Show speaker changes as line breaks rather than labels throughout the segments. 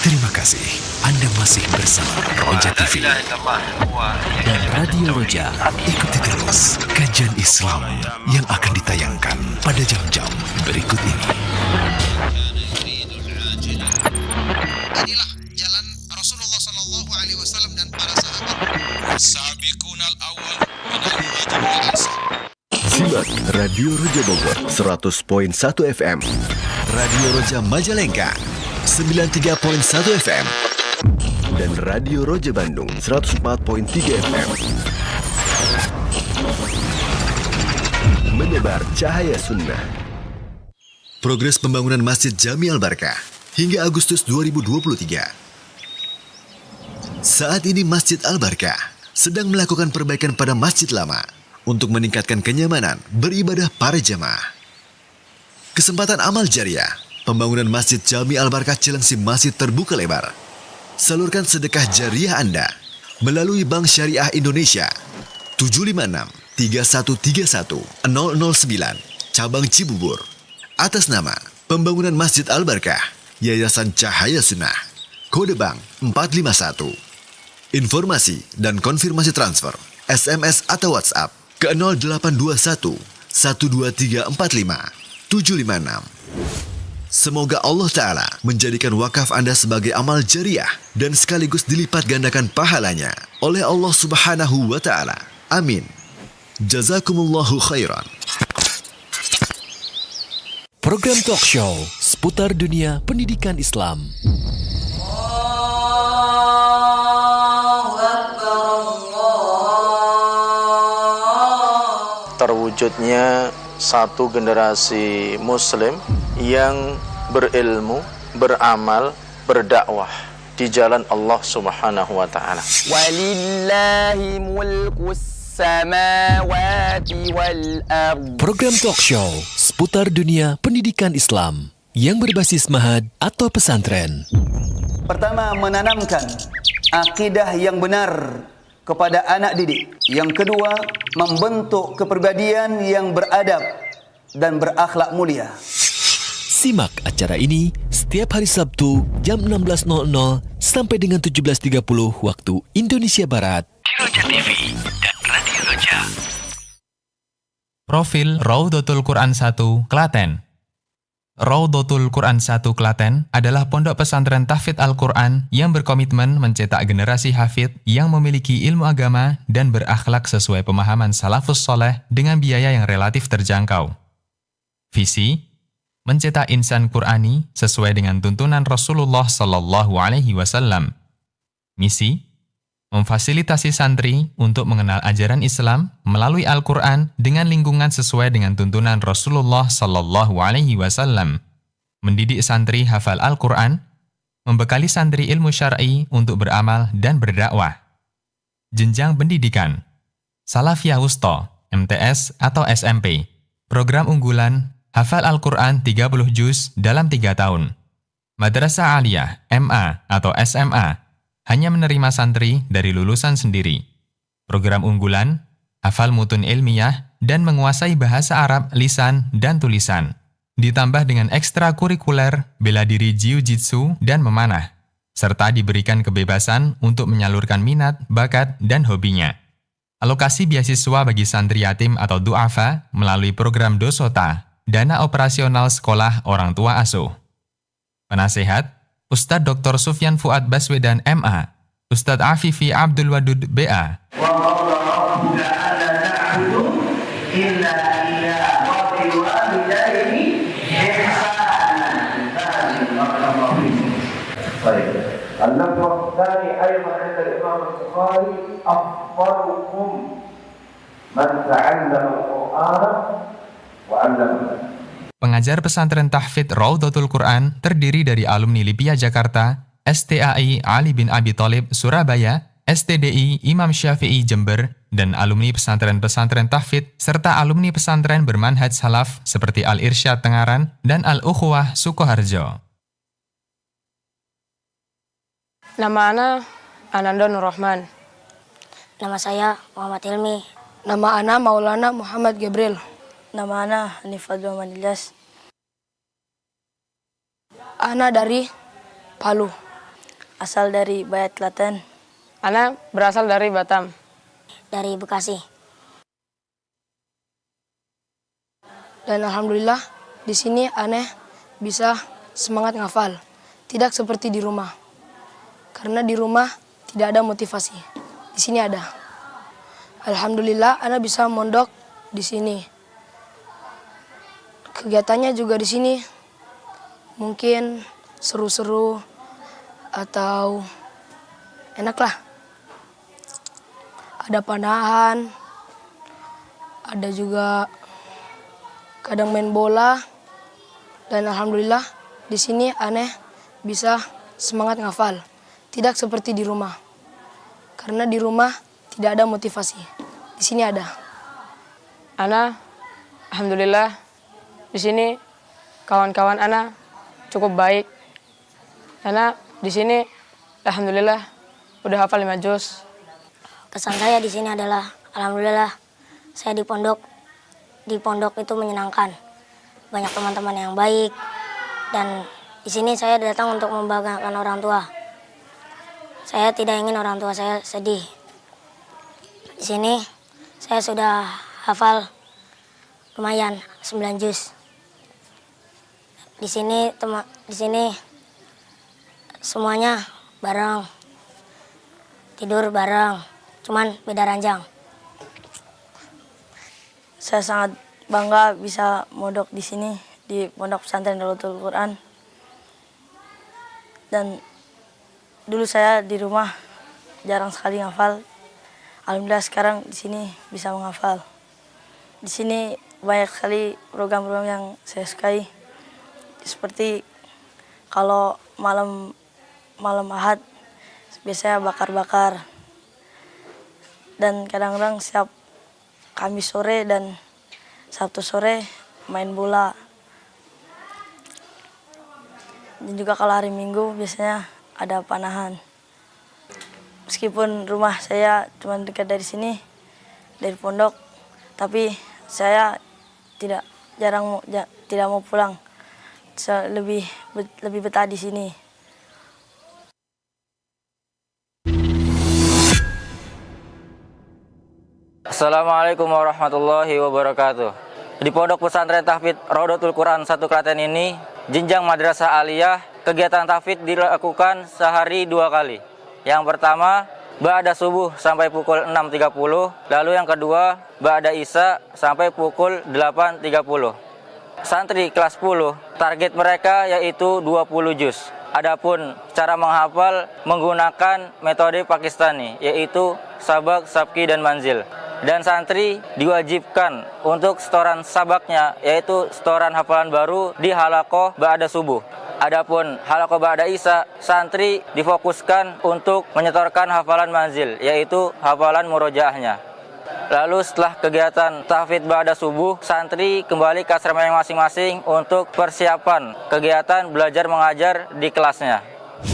Terima kasih Anda masih bersama Roja TV dan Radio Roja. Ikuti terus kajian Islam yang akan ditayangkan pada jam-jam berikut ini.
Inilah jalan Rasulullah Sallallahu Alaihi Wasallam dan para sahabat. Sabiqunal awal minal muhajirin wal ansar.
Simak Radio Roja Bogor 100.1 FM, Radio Roja Majalengka 93.1 FM, dan Radio Roja Bandung 104.3 FM. Menebar cahaya sunnah. Progres pembangunan Masjid Jami Al-Barkah hingga Agustus 2023. Saat ini Masjid Al-Barkah sedang melakukan perbaikan pada masjid lama untuk meningkatkan kenyamanan beribadah para jamaah. Kesempatan amal jariah, pembangunan Masjid Jami Al-Barkah Cilengsi masih terbuka lebar. Salurkan sedekah jariah Anda melalui Bank Syariah Indonesia 756-3131-009 Cabang Cibubur atas nama Pembangunan Masjid Al-Barkah Yayasan Cahaya Sunnah, kode bank 451. Informasi dan konfirmasi transfer SMS atau WhatsApp ke 0821 12345 756. Semoga Allah Ta'ala menjadikan wakaf Anda sebagai amal jariah dan sekaligus dilipat gandakan pahalanya oleh Allah Subhanahu wa Ta'ala. Amin. Jazakumullahu khairan.
Program talk show seputar dunia pendidikan Islam.
Terwujudnya satu generasi muslim yang berilmu, beramal, berdakwah di jalan Allah Subhanahu wa Ta'ala.
Walillahi mulkus samawati wal ardh.
Program talk show seputar dunia pendidikan Islam yang berbasis mahad atau pesantren.
Pertama, menanamkan akidah yang benar kepada anak didik. Yang kedua, membentuk kepribadian yang beradab dan berakhlak mulia.
Simak acara ini setiap hari Sabtu jam 16.00 sampai dengan 17.30 waktu Indonesia Barat. Di Roja TV dan Radio Roja.
Profil Raudhatul Quran 1 Klaten. Raudhatul Quran 1 Klaten adalah pondok pesantren tahfidz Al-Quran yang berkomitmen mencetak generasi hafidz yang memiliki ilmu agama dan berakhlak sesuai pemahaman salafus soleh dengan biaya yang relatif terjangkau. Visi: mencetak insan Qur'ani sesuai dengan tuntunan Rasulullah Sallallahu Alaihi Wasallam. Misi: memfasilitasi santri untuk mengenal ajaran Islam melalui Al-Quran dengan lingkungan sesuai dengan tuntunan Rasulullah Sallallahu Alaihi Wasallam. Mendidik santri hafal Al-Quran, membekali santri ilmu syar'i untuk beramal dan berdakwah. Jenjang pendidikan: Salafiyah Wusta, MTS atau SMP. Program unggulan hafal Al-Quran 30 juz dalam 3 tahun. Madrasah Aliyah, MA atau SMA, hanya menerima santri dari lulusan sendiri. Program unggulan, hafal mutun ilmiah dan menguasai bahasa Arab lisan dan tulisan. Ditambah dengan ekstrakurikuler, bela diri jiu-jitsu dan memanah. Serta diberikan kebebasan untuk menyalurkan minat, bakat, dan hobinya. Alokasi beasiswa bagi santri yatim atau du'afa melalui program Dosota, dana operasional sekolah orang tua asuh. Penasehat, Ustadz Dr. Sufyan Fuad Baswedan MA, Ustadz Afifi Abdul Wadud BA. Pengajar pesantren tahfidz Raudhatul Quran terdiri dari alumni LIPIA Jakarta, STAI Ali bin Abi Thalib Surabaya, STDI Imam Syafi'i Jember, dan alumni pesantren-pesantren tahfidz serta alumni pesantren bermanhaj salaf seperti Al-Irsyad Tengaran dan Al-Ukhuwah Sukoharjo.
Nama ana Ananda Nur Rahman.
Nama saya Muhammad Hilmi.
Nama ana Maulana Muhammad Gabriel.
Nama ana Hanifadul Manilas.
Ana dari Palu.
asal dari Bayat Klaten.
Ana berasal dari Batam.
Dari Bekasi.
Dan alhamdulillah di sini aneh bisa semangat ngafal. Tidak seperti di rumah. Karena di rumah tidak ada motivasi. Di sini ada. Alhamdulillah ana bisa mondok di sini. Kegiatannya juga di sini mungkin seru-seru atau enak lah. Ada panahan, ada juga kadang main bola, dan alhamdulillah di sini aneh bisa semangat ngafal. Tidak seperti di rumah, karena di rumah tidak ada motivasi. Di sini ada.
Ana alhamdulillah di sini kawan-kawan ana cukup baik. Ana di sini alhamdulillah udah hafal 5 juz.
Kesan saya di sini adalah alhamdulillah saya di pondok. Di pondok itu menyenangkan. Banyak teman-teman yang baik, dan di sini saya datang untuk membanggakan orang tua. Saya tidak ingin orang tua saya sedih. Di sini saya sudah hafal lumayan 9 juz. Di sini semuanya bareng. Tidur bareng. Cuman beda ranjang.
Saya sangat bangga bisa mondok di sini di Pondok Pesantren Raudatul Quran. Dan dulu saya di rumah jarang sekali ngafal. Alhamdulillah sekarang di sini bisa menghafal. Di sini banyak sekali program-program yang saya sukai. Seperti kalau malam Ahad biasanya bakar-bakar. Dan kadang-kadang setiap Kamis sore dan Sabtu sore main bola. Dan juga kalau hari Minggu biasanya ada panahan. Meskipun rumah saya cuma dekat dari sini, dari pondok, tapi saya tidak mau pulang. Saya lebih betah di sini.
Assalamualaikum warahmatullahi wabarakatuh. Di Pondok Pesantren Tahfidz Raudatul Quran 1 Klaten ini, jenjang madrasah aliyah, kegiatan tahfidz dilakukan sehari 2 kali. Yang pertama, ba'da subuh sampai pukul 6.30, lalu yang kedua, ba'da isya sampai pukul 8.30. Santri kelas 10, target mereka yaitu 20 juz. Adapun cara menghafal menggunakan metode Pakistani, yaitu sabak, sabki, dan manzil. Dan santri diwajibkan untuk setoran sabaknya, yaitu setoran hafalan baru di halakoh ba'da subuh. Adapun halakoh ba'da isya, santri difokuskan untuk menyetorkan hafalan manzil, yaitu hafalan murojaahnya. Lalu setelah kegiatan tahfidz ba'da subuh, santri kembali ke asramanya masing-masing untuk persiapan kegiatan belajar mengajar di kelasnya.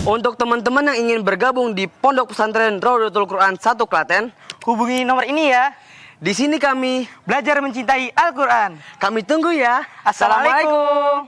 Untuk teman-teman yang ingin bergabung di Pondok Pesantren Raudatul Quran 1 Klaten, hubungi nomor ini ya. Di sini kami belajar mencintai Al-Quran. Kami tunggu ya. Assalamualaikum.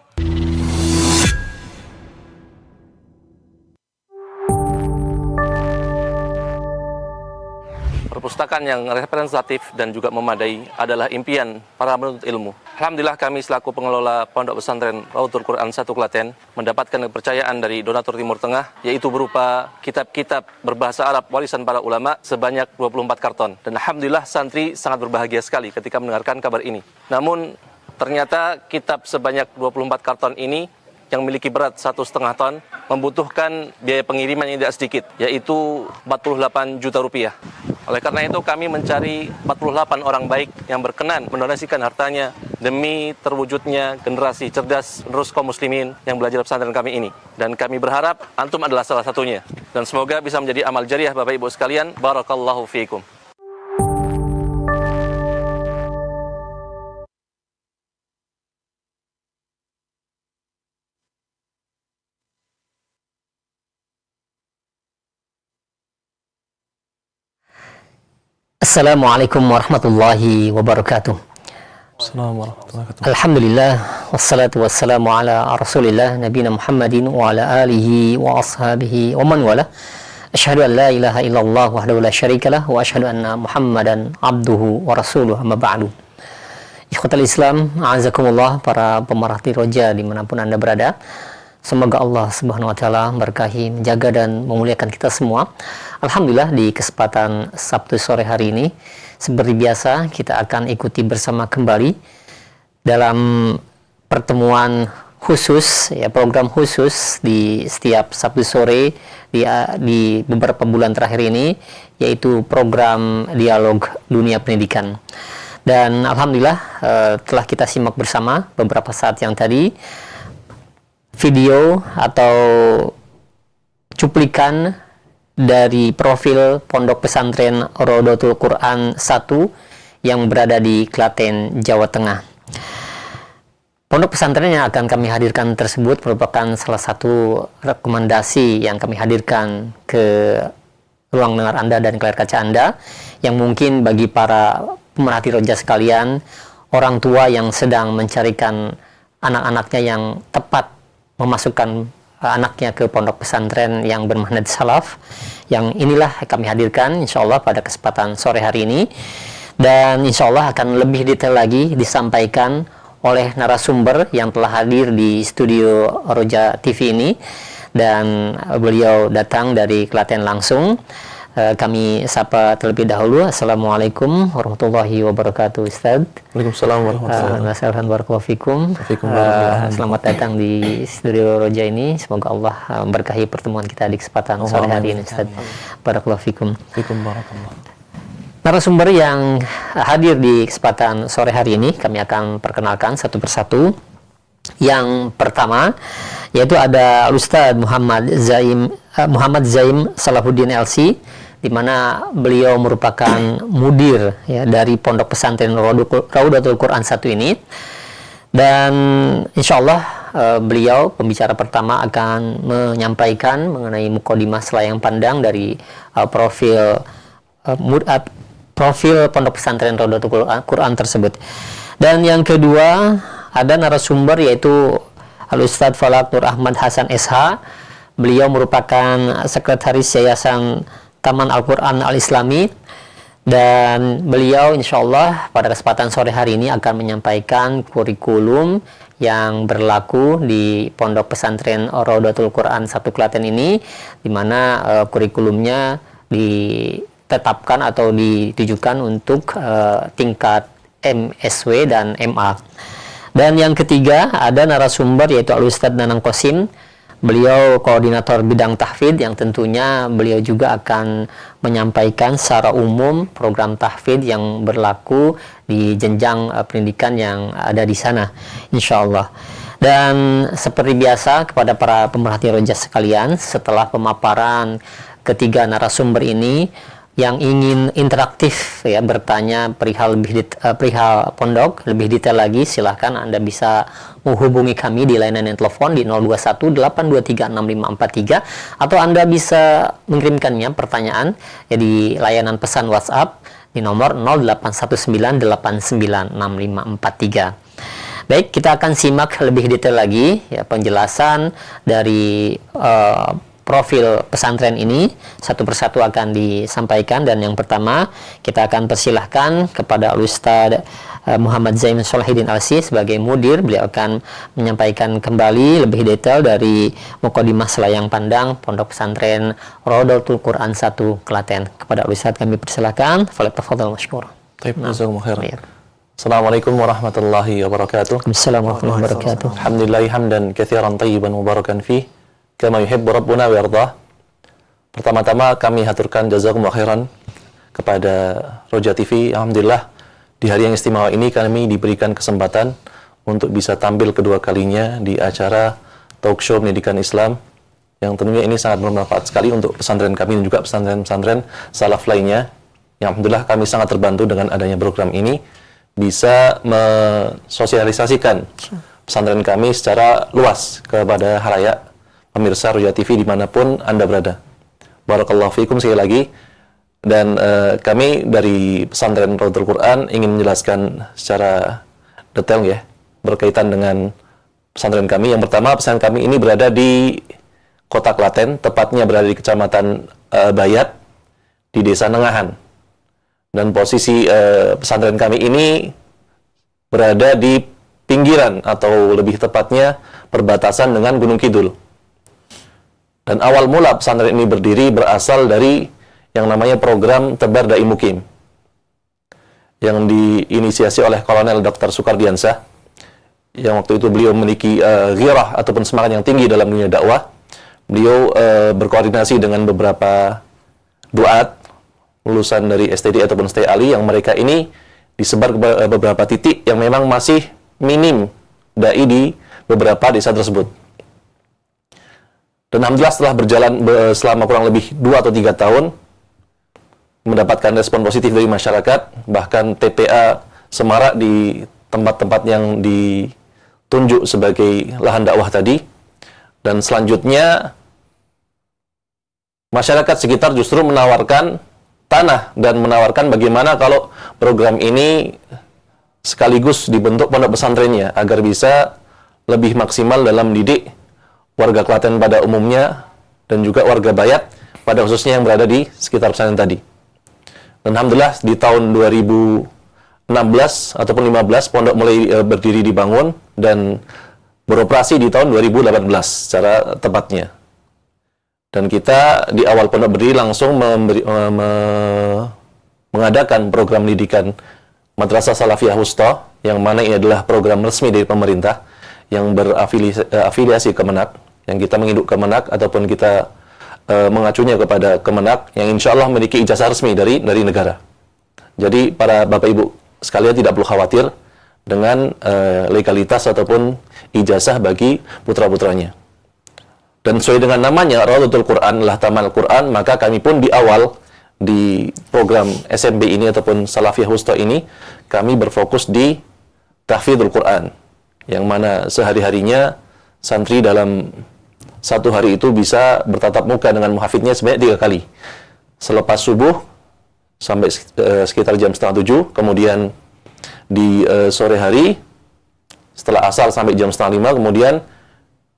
Perpustakaan yang representatif dan juga memadai adalah impian para penuntut ilmu. Alhamdulillah kami selaku pengelola Pondok Pesantren Raudatul Quran 1 Klaten mendapatkan kepercayaan dari donatur Timur Tengah, yaitu berupa kitab-kitab berbahasa Arab warisan para ulama sebanyak 24 karton. Dan alhamdulillah santri sangat berbahagia sekali ketika mendengarkan kabar ini. Namun ternyata kitab sebanyak 24 karton ini yang memiliki berat 1,5 ton membutuhkan biaya pengiriman yang tidak sedikit, yaitu 48 juta rupiah. Oleh karena itu kami mencari 48 orang baik yang berkenan mendonasikan hartanya demi terwujudnya generasi cerdas penerus kaum muslimin yang belajar pesantren kami ini. Dan kami berharap antum adalah salah satunya. Dan semoga bisa menjadi amal jariah Bapak Ibu sekalian. Barakallahu fiikum.
Assalamualaikum warahmatullahi wabarakatuh. Alhamdulillah wassalatu wassalamu ala Rasulillah nabiyina Muhammadin wa ala alihi wa ashabihi wa man wala. Asyhadu an la ilaha illallah wahdahu la syarikalah wa asyhadu anna Muhammadan abduhu wa rasuluhu amma ba'du. Ikhwatal Islam, a'azakumullah, para pemerhati roja dimanapun Anda berada. Semoga Allah Subhanahu wa taala berkahi, menjaga dan memuliakan kita semua. Alhamdulillah, di kesempatan Sabtu sore hari ini seperti biasa kita akan ikuti bersama kembali dalam pertemuan khusus, ya, program khusus di setiap Sabtu sore di beberapa bulan terakhir ini, yaitu program Dialog Dunia Pendidikan. Dan alhamdulillah telah kita simak bersama beberapa saat yang tadi video atau cuplikan dari profil Pondok Pesantren Rodotul Quran 1 yang berada di Klaten, Jawa Tengah. Pondok pesantren yang akan kami hadirkan tersebut merupakan salah satu rekomendasi yang kami hadirkan ke ruang dengar Anda dan ke layar kaca Anda, yang mungkin bagi para pemerhati roja sekalian, orang tua yang sedang mencarikan anak-anaknya yang tepat memasukkan anaknya ke pondok pesantren yang bermanhaj salaf, yang inilah kami hadirkan insyaallah pada kesempatan sore hari ini. Dan insyaallah akan lebih detail lagi disampaikan oleh narasumber yang telah hadir di studio Roja TV ini, dan beliau datang dari Klaten langsung. Kami sapa terlebih dahulu. Assalamualaikum warahmatullahi wabarakatuh, Ustaz.
Waalaikumsalam warahmatullahi wabarakatuh.
Selamat datang di studio Roja ini. Semoga Allah berkahi pertemuan kita di kesempatan sore hari ini, Ustaz. Barakallahu fikum. Narasumber yang hadir di kesempatan sore hari ini kami akan perkenalkan satu persatu. Yang pertama yaitu ada Ustaz Muhammad Zaim Salahuddin LC, di mana beliau merupakan mudir, ya, dari Pondok Pesantren Raudatul Quran 1 ini. Dan insyaallah beliau pembicara pertama akan menyampaikan mengenai mukadimah selayang pandang dari profil Pondok Pesantren Raudatul Quran tersebut. Dan yang kedua ada narasumber yaitu Al-Ustadz Falak Nur Ahmad Hasan SH. Beliau merupakan sekretaris Yayasan Taman Al-Quran Al-Islami, dan beliau insyaallah pada kesempatan sore hari ini akan menyampaikan kurikulum yang berlaku di Pondok Pesantren Raudatul Quran 1 Klaten ini, di mana kurikulumnya ditetapkan atau ditujukan untuk tingkat MSW dan MA. Dan yang ketiga ada narasumber yaitu Al-Ustadz Nanang Qasim. Beliau koordinator bidang tahfidz, yang tentunya beliau juga akan menyampaikan secara umum program tahfidz yang berlaku di jenjang pendidikan yang ada di sana, insyaallah. Dan seperti biasa kepada para pemerhati roja sekalian, setelah pemaparan ketiga narasumber ini, yang ingin interaktif, ya, bertanya perihal pondok lebih detail lagi, silahkan Anda bisa menghubungi kami di layanan telepon di 0218236543, atau Anda bisa mengirimkannya pertanyaan, ya, di layanan pesan WhatsApp di nomor 0819896543. Baik, kita akan simak lebih detail lagi, ya, penjelasan dari profil pesantren ini satu persatu akan disampaikan. Dan yang pertama kita akan persilahkan kepada Al-Ustadz Muhammad Zaim Salahuddin LC sebagai mudir. Beliau akan menyampaikan kembali lebih detail dari mukadimah selayang pandang Pondok Pesantren Raudatul Quran 1 Klaten. Kepada Al-Ustadz kami persilahkan. Falyatafadhal masykur.
Assalamualaikum warahmatullahi wabarakatuh.
Assalamualaikum warahmatullahi wabarakatuh.
Alhamdulillahi hamdan katsiran tayyiban mubarakan fi kama yuhibbu rabbuna wa yardah. Pertama-tama kami haturkan jazakumullah khairan kepada Roja TV. Alhamdulillah di hari yang istimewa ini kami diberikan kesempatan untuk bisa tampil kedua kalinya di acara talk show pendidikan Islam, yang tentunya ini sangat bermanfaat sekali untuk pesantren kami dan juga pesantren-pesantren salaf lainnya. Yang alhamdulillah kami sangat terbantu dengan adanya program ini, bisa mensosialisasikan pesantren kami secara luas kepada halayak pemirsa Roja TV dimanapun Anda berada. Barakallahu fikum sekali lagi. Dan kami dari pesantren Raudatul Quran ingin menjelaskan secara detail ya berkaitan dengan pesantren kami. Yang pertama, pesantren kami ini berada di Kota Klaten, tepatnya berada di Kecamatan Bayat, di Desa Nengahan. Dan posisi pesantren kami ini berada di pinggiran atau lebih tepatnya perbatasan dengan Gunung Kidul. Dan awal mula pesantren ini berdiri berasal dari yang namanya program Tebar Dai Mukim yang diinisiasi oleh Kolonel Dr. Sukardiansah, yang waktu itu beliau memiliki ghirah ataupun semangat yang tinggi dalam dunia dakwah. Beliau berkoordinasi dengan beberapa duat lulusan dari STD ataupun STI Ali yang mereka ini disebar ke beberapa titik yang memang masih minim dai di beberapa desa tersebut. Dan alhamdulillah setelah berjalan selama kurang lebih 2 atau 3 tahun, mendapatkan respon positif dari masyarakat, bahkan TPA semarak di tempat-tempat yang ditunjuk sebagai lahan dakwah tadi. Dan selanjutnya masyarakat sekitar justru menawarkan tanah dan menawarkan bagaimana kalau program ini sekaligus dibentuk pondok pesantrennya agar bisa lebih maksimal dalam mendidik warga Klaten pada umumnya dan juga warga Bayat pada khususnya yang berada di sekitar pesantren tadi. Dan alhamdulillah di tahun 2016 ataupun 15 pondok mulai berdiri dibangun dan beroperasi di tahun 2018 secara tepatnya. Dan kita di awal pondok berdiri langsung mengadakan program pendidikan Madrasah Salafiyah Wusta, yang mana ini adalah program resmi dari pemerintah yang berafiliasi Kemenak, yang kita menginduk Kemenak ataupun kita mengacunya kepada Kemenak yang insya Allah memiliki ijazah resmi dari negara. Jadi para Bapak Ibu sekalian tidak perlu khawatir dengan legalitas ataupun ijazah bagi putra-putranya. Dan sesuai dengan namanya Rawdatul Quran adalah taman Al-Quran, maka kami pun di awal di program SMB ini ataupun Salafiyah Wusta ini kami berfokus di tahfidzul Quran, yang mana sehari-harinya santri dalam satu hari itu bisa bertatap muka dengan muhafidnya sebanyak 3 kali. Selepas subuh sampai sekitar jam 6:30, kemudian di sore hari setelah asar sampai jam 4:30, kemudian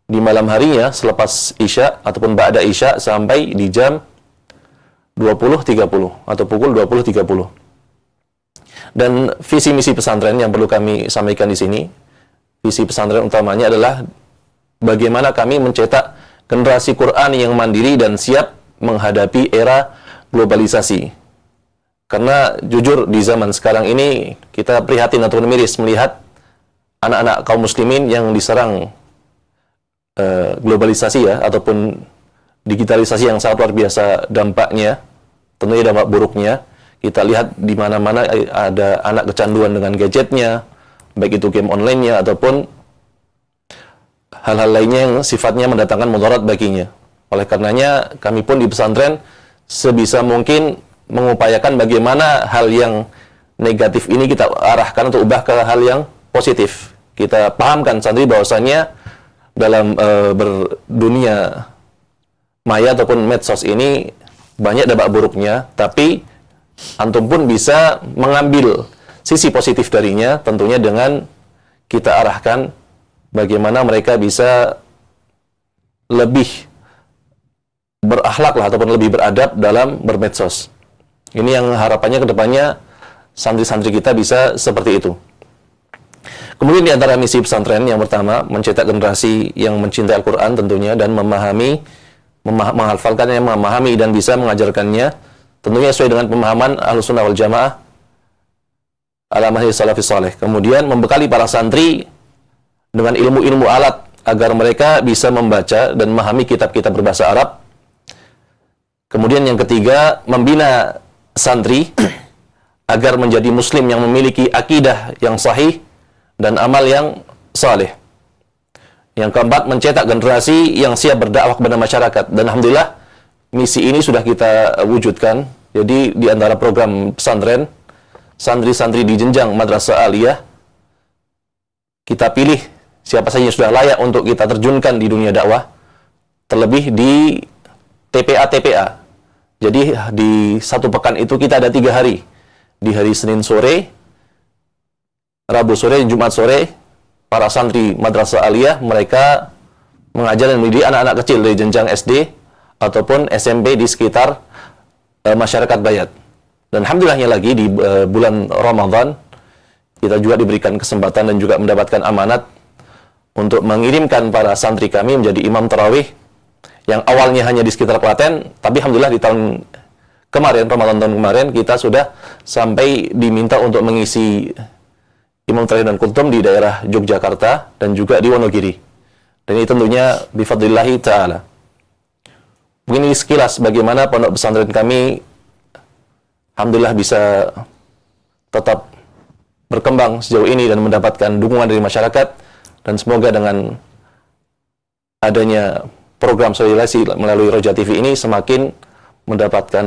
di malam harinya selepas isya ataupun ba'da isya sampai di jam 20.30 atau pukul 20.30. Dan visi misi pesantren yang perlu kami sampaikan di sini, visi pesantren utamanya adalah bagaimana kami mencetak generasi Quran yang mandiri dan siap menghadapi era globalisasi. Karena jujur di zaman sekarang ini kita prihatin ataupun miris melihat anak-anak kaum muslimin yang diserang globalisasi ya, ataupun digitalisasi yang sangat luar biasa dampaknya, tentunya dampak buruknya. Kita lihat di mana-mana ada anak kecanduan dengan gadgetnya, baik itu game online-nya ataupun hal-hal lainnya yang sifatnya mendatangkan mudarat baginya. Oleh karenanya kami pun di pesantren sebisa mungkin mengupayakan bagaimana hal yang negatif ini kita arahkan untuk ubah ke hal yang positif. Kita pahamkan santri bahwasannya dalam berdunia maya ataupun medsos ini banyak dampak buruknya, tapi antum pun bisa mengambil sisi positif darinya, tentunya dengan kita arahkan bagaimana mereka bisa lebih berakhlak lah ataupun lebih beradab dalam bermedsos. Ini yang harapannya ke depannya santri-santri kita bisa seperti itu. Kemudian di antara misi pesantren yang pertama, mencetak generasi yang mencintai Al-Quran tentunya dan menghafalkannya, memahami dan bisa mengajarkannya, tentunya sesuai dengan pemahaman Ahlussunnah wal Jamaah ala manhaj salafis saleh. Kemudian membekali para santri dengan ilmu-ilmu alat agar mereka bisa membaca dan memahami kitab-kitab berbahasa Arab. Kemudian yang ketiga, membina santri agar menjadi muslim yang memiliki akidah yang sahih dan amal yang saleh. Yang keempat, mencetak generasi yang siap berdakwah kepada masyarakat. Dan alhamdulillah misi ini sudah kita wujudkan. Jadi di antara program pesantren, santri-santri di jenjang madrasah aliyah, kita pilih siapa saja yang sudah layak untuk kita terjunkan di dunia dakwah, terlebih di TPA. Jadi di satu pekan itu kita ada 3 hari. Di hari Senin sore, Rabu sore, Jumat sore, para santri Madrasah Aliyah mereka mengajar dan mendidik anak-anak kecil dari jenjang SD ataupun SMP di sekitar masyarakat Bayat. Dan alhamdulillahnya lagi di bulan Ramadan kita juga diberikan kesempatan dan juga mendapatkan amanat untuk mengirimkan para santri kami menjadi imam tarawih yang awalnya hanya di sekitar Klaten, tapi alhamdulillah di tahun kemarin, Ramadan tahun kemarin, kita sudah sampai diminta untuk mengisi imam tarawih dan kultum di daerah Yogyakarta dan juga di Wonogiri. Dan ini tentunya bifadlillahi ta'ala. Begini sekilas bagaimana pondok pesantren kami alhamdulillah bisa tetap berkembang sejauh ini dan mendapatkan dukungan dari masyarakat, dan semoga dengan adanya program sosialisasi melalui Roja TV ini semakin mendapatkan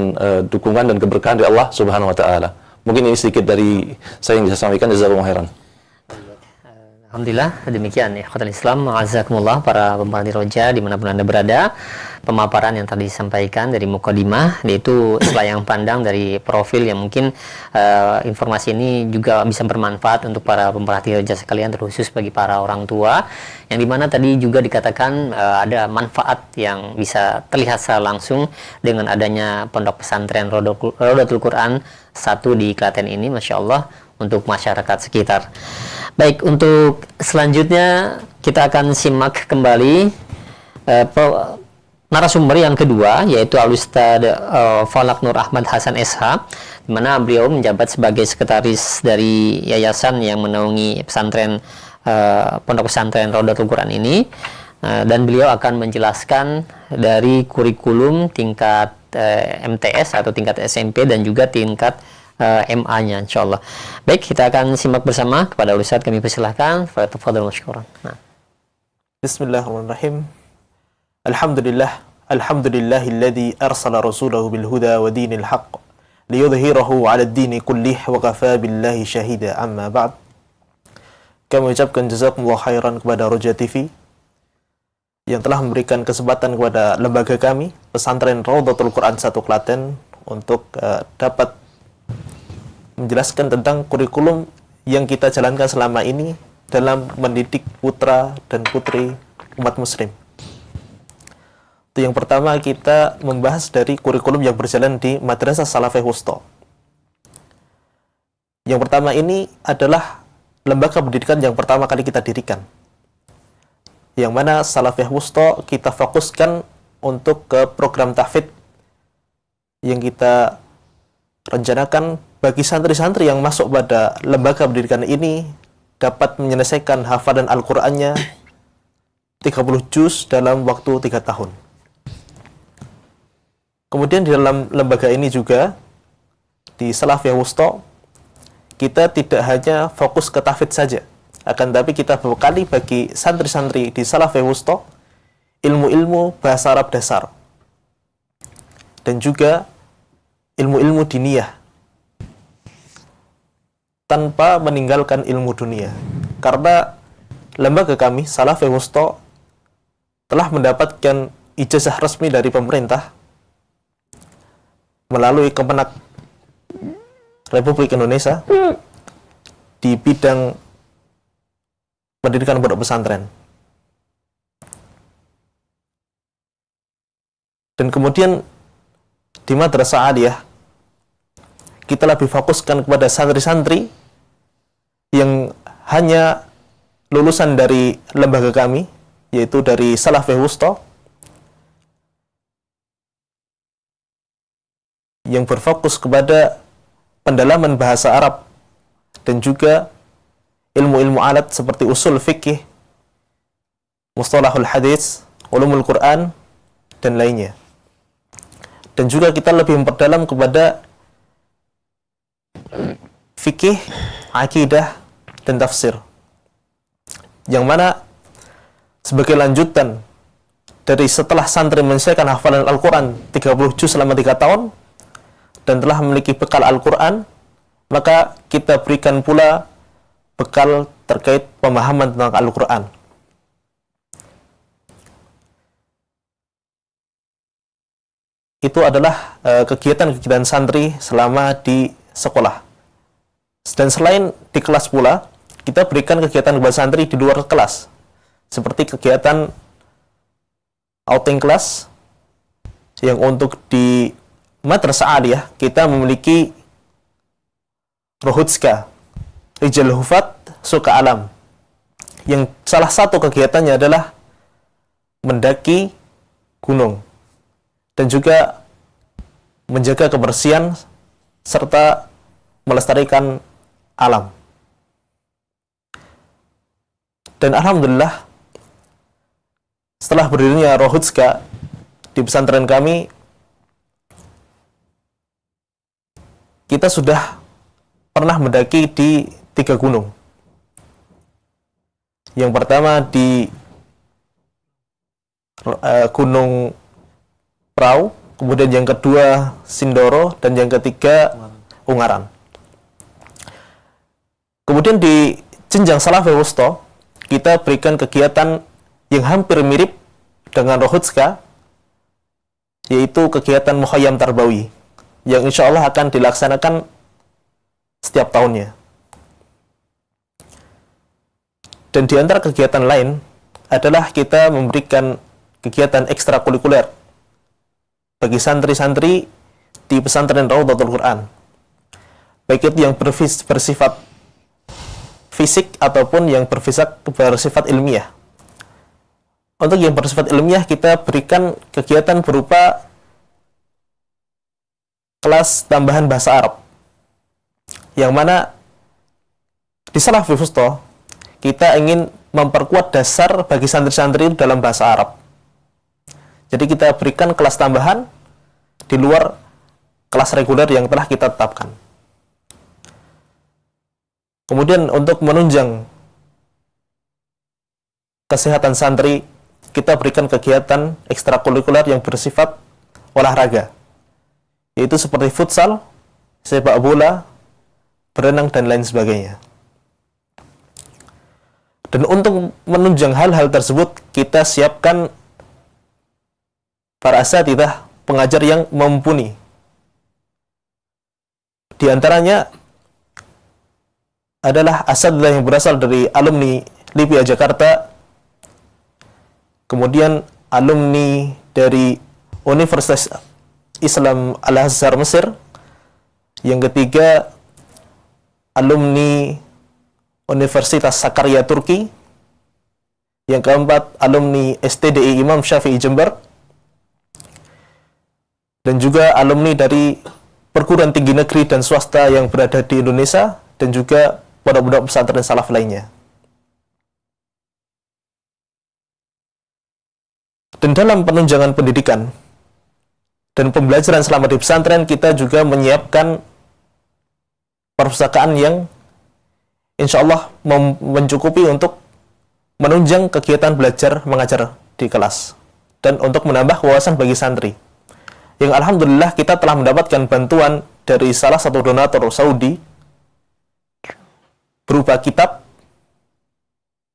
dukungan dan keberkahan dari Allah Subhanahu wa taala. Mungkin ini sedikit dari saya yang bisa sampaikan. Jazakumullah khairan.
Alhamdulillah, demikian ya ikhwatal Islam, ma'azakumullah para pembantu Roja dimanapun Anda berada. Pemaparan yang tadi disampaikan dari mukadimah, yaitu selayang pandang dari profil yang mungkin informasi ini juga bisa bermanfaat untuk para pemerhati Roja sekalian, terkhusus bagi para orang tua, yang dimana tadi juga dikatakan ada manfaat yang bisa terlihat secara langsung dengan adanya pondok pesantren Rodotul Quran 1 di Klaten ini, Masya Allah, untuk masyarakat sekitar. Baik, untuk selanjutnya kita akan simak kembali narasumber yang kedua, yaitu Al-Ustadz Falak Nur Ahmad Hasan SH, di mana beliau menjabat sebagai sekretaris dari yayasan yang menaungi pesantren pondok pesantren Rodotul Quran ini, dan beliau akan menjelaskan dari kurikulum tingkat MTS atau tingkat SMP dan juga tingkat MA-nya, insyaallah. Baik, kita akan simak bersama. Kepada Ustaz kami persilahkan. Fadhil masykuran.
Bismillahirrahmanirrahim. Alhamdulillahilladzi arsala rasulahu bil huda wa dinil haqq liyudhhirahu 'ala ad-dini kullih wa kafa billahi syahida. Amma ba'd. Kami ucapkan jazakumullah khairan kepada Roja TV yang telah memberikan kesempatan kepada lembaga kami, Pesantren Rodotul Quran 1 Klaten, untuk dapat menjelaskan tentang kurikulum yang kita jalankan selama ini dalam mendidik putra dan putri umat muslim. Itu yang pertama, kita membahas dari kurikulum yang berjalan di Madrasah Salafiyah Wusta. Yang pertama ini adalah lembaga pendidikan yang pertama kali kita dirikan, yang mana Salafiyah Wusta kita fokuskan untuk ke program tahfidz yang kita rencanakan bagi santri-santri yang masuk pada lembaga pendidikan ini dapat menyelesaikan hafalan Al-Qur'annya 30 juz dalam waktu 3 tahun. Kemudian di dalam lembaga ini juga, di Salafiyah Wusta, kita tidak hanya fokus ke tahfidz saja, akan tapi kita berbekali bagi santri-santri di Salafiyah Wusta ilmu-ilmu bahasa Arab dasar dan juga ilmu-ilmu diniyah, tanpa meninggalkan ilmu dunia. Karena lembaga kami, Salafiyah Wusta, telah mendapatkan ijazah resmi dari pemerintah melalui Kemenak Republik Indonesia di bidang pendidikan pondok pesantren. Dan kemudian di Madrasah Aliyah kita lebih fokuskan kepada santri-santri yang hanya lulusan dari lembaga kami, yaitu dari Salafiyah Wusta, yang berfokus kepada pendalaman bahasa Arab dan juga ilmu-ilmu alat seperti usul fikih, mustalahul hadis, ulumul Quran, dan lainnya. Dan juga kita lebih memperdalam kepada fikih, akidah, dan tafsir, yang mana sebagai lanjutan dari setelah santri menyelesaikan hafalan Al-Quran 30 juz selama 3 tahun dan telah memiliki bekal Al-Quran, maka kita berikan pula bekal terkait pemahaman tentang Al-Quran. Itu adalah kegiatan-kegiatan santri selama di sekolah. Dan selain di kelas pula, kita berikan kegiatan kepada santri di luar kelas, seperti kegiatan outing kelas, yang untuk di Madrasah Aliyah kita memiliki Rohutska, Rijal Hufat, Suka Alam, yang salah satu kegiatannya adalah mendaki gunung dan juga menjaga kebersihan serta melestarikan alam. Dan alhamdulillah, setelah berdirinya Rohutska di pesantren kami, kita sudah pernah mendaki di 3 gunung. Yang pertama di Gunung Prau, kemudian yang kedua Sindoro, dan yang ketiga Ungaran. Kemudian di jenjang Salafi Wusto, kita berikan kegiatan yang hampir mirip dengan Rohutska, yaitu kegiatan Mukhayyam Tarbawi, yang insya Allah akan dilaksanakan setiap tahunnya. Dan di antara kegiatan lain adalah kita memberikan kegiatan ekstrakurikuler bagi santri-santri di pesantren Raudhatul Quran, baik itu yang bersifat fisik ataupun yang bersifat ilmiah. Untuk yang bersifat ilmiah, kita berikan kegiatan berupa kelas tambahan bahasa Arab, yang mana di Salafi Wusto kita ingin memperkuat dasar bagi santri-santri itu dalam bahasa Arab. Jadi kita berikan kelas tambahan di luar kelas reguler yang telah kita tetapkan. Kemudian untuk menunjang kesehatan santri, kita berikan kegiatan ekstrakurikuler yang bersifat olahraga, yaitu seperti futsal, sepak bola, berenang, dan lain sebagainya. Dan untuk menunjang hal-hal tersebut, kita siapkan para asatidzah, pengajar yang mumpuni. Di antaranya adalah asatidzah yang berasal dari alumni LIPIA Jakarta, kemudian alumni dari Universitas Islam Al-Azhar Mesir, yang ketiga alumni Universitas Sakarya Turki, yang keempat alumni STDI Imam Syafi'i Jember, dan juga alumni dari perguruan tinggi negeri dan swasta yang berada di Indonesia, dan juga pondok-pondok pesantren salaf lainnya. Dan dalam penunjangan pendidikan dan pembelajaran selama di pesantren, kita juga menyiapkan perpustakaan yang insya Allah mencukupi untuk menunjang kegiatan belajar mengajar di kelas dan untuk menambah wawasan bagi santri. Yang alhamdulillah kita telah mendapatkan bantuan dari salah satu donatur Saudi berupa kitab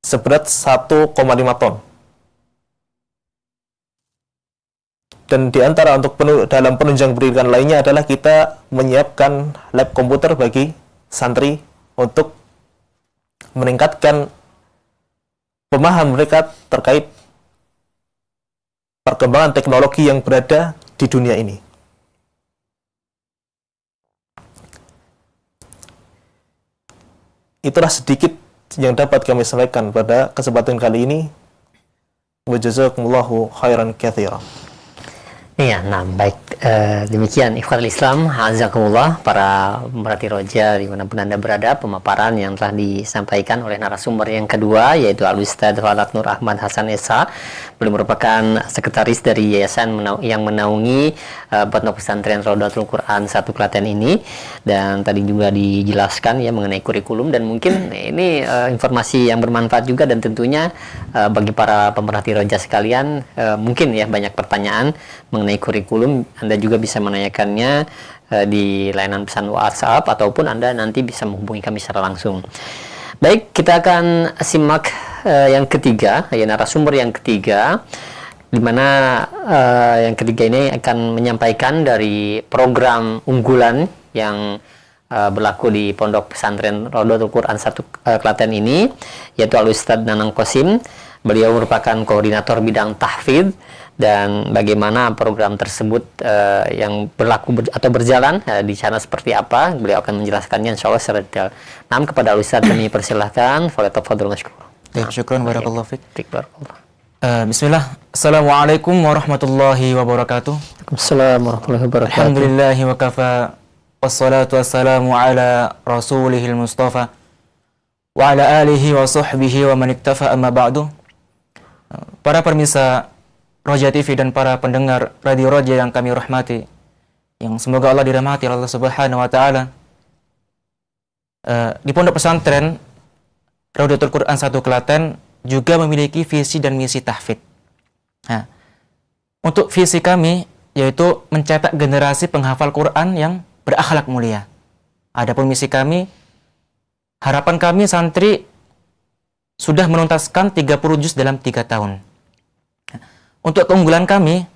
seberat 1,5 ton. Dan di antara untuk dalam penunjang pendidikan lainnya adalah kita menyiapkan lab komputer bagi santri untuk meningkatkan pemahaman mereka terkait perkembangan teknologi yang berada di dunia ini. Itulah sedikit yang dapat kami sampaikan pada kesempatan kali ini. Wa jazakumullahu khairan katsiran.
Iya, nah baik, demikian ikhwatul Islam, azakumullah para pemerhati roja dimanapun Anda berada, pemaparan yang telah disampaikan oleh narasumber yang kedua, yaitu Al-Ustadz Falak Nur Ahmad Hasan Esa. Beliau merupakan sekretaris dari yayasan yang menaungi Pondok Pesantren Raudhatul Quran 1 Klaten ini, dan tadi juga dijelaskan ya mengenai kurikulum, dan mungkin ini informasi yang bermanfaat juga, dan tentunya bagi para pemerhati roja sekalian mungkin ya banyak pertanyaan mengenai kurikulum, Anda juga bisa menanyakannya di layanan pesan WhatsApp, ataupun Anda nanti bisa menghubungi kami secara langsung. Baik, kita akan simak yang ketiga, ya narasumber yang ketiga, di mana yang ketiga ini akan menyampaikan dari program unggulan yang berlaku di Pondok Pesantren Raudhatul Quran 1 Klaten ini, yaitu Al-Ustadz Nanang Qasim. Beliau merupakan koordinator bidang tahfidz, dan bagaimana program tersebut yang berlaku atau berjalan di sana seperti apa, beliau akan menjelaskannya insyaallah secara detail. Namun kepada Al-Ustadz kami persilahkan, falyatafadhal mashkur.
Syukran barakallahu fiik. Bismillah. Assalamualaikum warahmatullahi wabarakatuh.
Waalaikumsalam warahmatullahi wabarakatuh.
Alhamdulillahi wa kafa, wassalatu wassalamu ala rasulihil mustafa wa ala alihi wa sahbihi wa man iktafa, amma ba'du. Para pemirsa Roja TV dan para pendengar Radio Roja yang kami rahmati, yang semoga Allah dirahmati Allah Subhanahu wa taala. Di Pondok Pesantren Raudhatul Quran 1 Klaten juga memiliki visi dan misi tahfidz. Nah, untuk visi kami yaitu mencetak generasi penghafal Quran yang berakhlak mulia. Adapun misi kami, harapan kami santri sudah menuntaskan 30 juz dalam 3 tahun. Untuk keunggulan kami,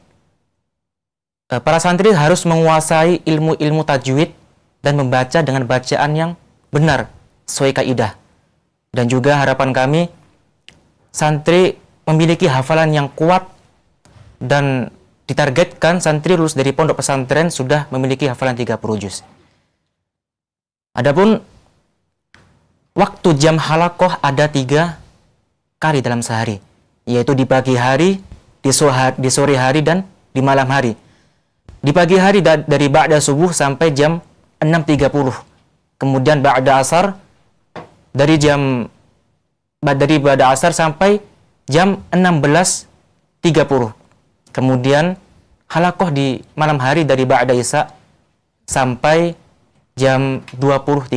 para santri harus menguasai ilmu-ilmu tajwid dan membaca dengan bacaan yang benar sesuai kaidah. Dan juga harapan kami, santri memiliki hafalan yang kuat, dan ditargetkan santri lulus dari pondok pesantren sudah memiliki hafalan 30 juz. Adapun waktu jam halakoh ada 3 kali dalam sehari, yaitu di pagi hari, di sore hari, dan di malam hari. Di pagi hari dari ba'da subuh sampai jam 6.30. Kemudian ba'da asar dari ba'da asar sampai jam 16.30. Kemudian halakoh di malam hari dari ba'da isya sampai jam 20.30.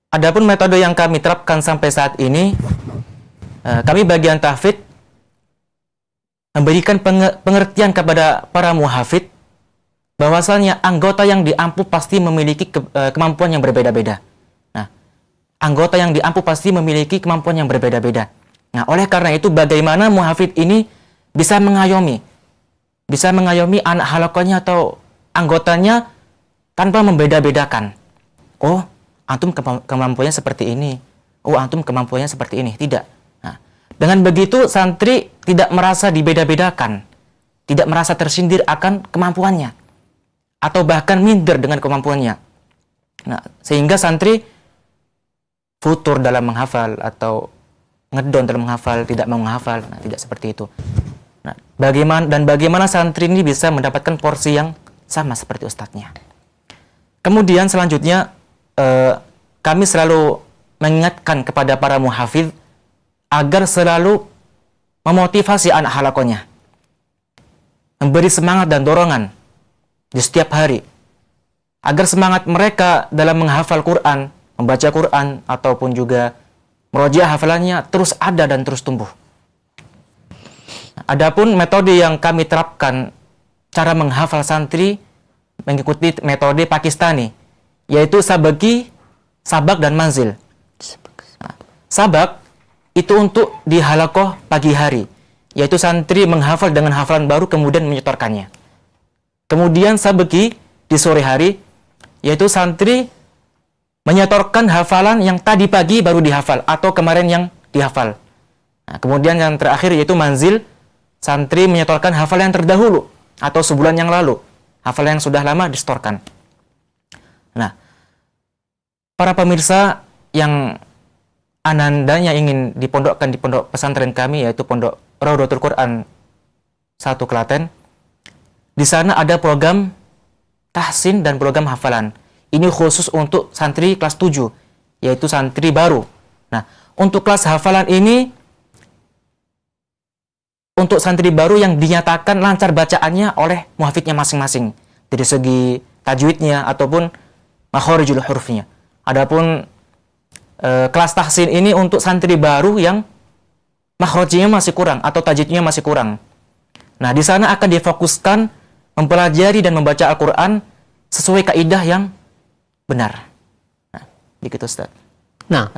Adapun metode yang kami terapkan sampai saat ini, kami bagian tahfidz memberikan pengertian kepada para muhafidz bahwasanya anggota yang diampu pasti memiliki kemampuan yang berbeda-beda. Nah, anggota yang diampu pasti memiliki kemampuan yang berbeda-beda. Nah, oleh karena itu bagaimana muhafidz ini bisa mengayomi anak halakohnya atau anggotanya tanpa membeda-bedakan. Oh, antum kemampuannya seperti ini. Oh, antum kemampuannya seperti ini. Tidak. Nah, dengan begitu santri tidak merasa dibeda-bedakan, tidak merasa tersindir akan kemampuannya, atau bahkan minder dengan kemampuannya. Nah, sehingga santri futur dalam menghafal atau ngedon dalam menghafal, tidak mau menghafal. Nah, tidak seperti itu. Nah, bagaimana santri ini bisa mendapatkan porsi yang sama seperti ustadznya. Kemudian selanjutnya kami selalu mengingatkan kepada para muhafidz agar selalu memotivasi anak halakohnya, memberi semangat dan dorongan di setiap hari, agar semangat mereka dalam menghafal Quran, membaca Quran, ataupun juga merojaah hafalannya terus ada dan terus tumbuh. Adapun metode yang kami terapkan, cara menghafal santri mengikuti metode Pakistani, yaitu sabaki, sabak, dan manzil. Nah, sabak itu untuk di halakoh pagi hari, yaitu santri menghafal dengan hafalan baru kemudian menyetorkannya. Kemudian sabaki di sore hari, yaitu santri menyetorkan hafalan yang tadi pagi baru dihafal atau kemarin yang dihafal. Nah, kemudian yang terakhir yaitu manzil, santri menyetorkan hafalan yang terdahulu atau sebulan yang lalu, hafalan yang sudah lama disetorkan. Nah, para pemirsa yang anandanya ingin dipondokkan di pondok pesantren kami, yaitu Pondok Raudhatul Quran 1 Klaten, di sana ada program tahsin dan program hafalan. Ini khusus untuk santri kelas 7, yaitu santri baru. Nah, untuk kelas hafalan ini, untuk santri baru yang dinyatakan lancar bacaannya oleh muhafidnya masing-masing, dari segi tajwidnya ataupun makhorijul hurufnya. Adapun kelas tahsin ini untuk santri baru yang makhrajnya masih kurang atau tajwidnya masih kurang. Nah, di sana akan difokuskan mempelajari dan membaca Al-Quran sesuai kaidah yang benar. Nah, begitu Ustaz.
Nah,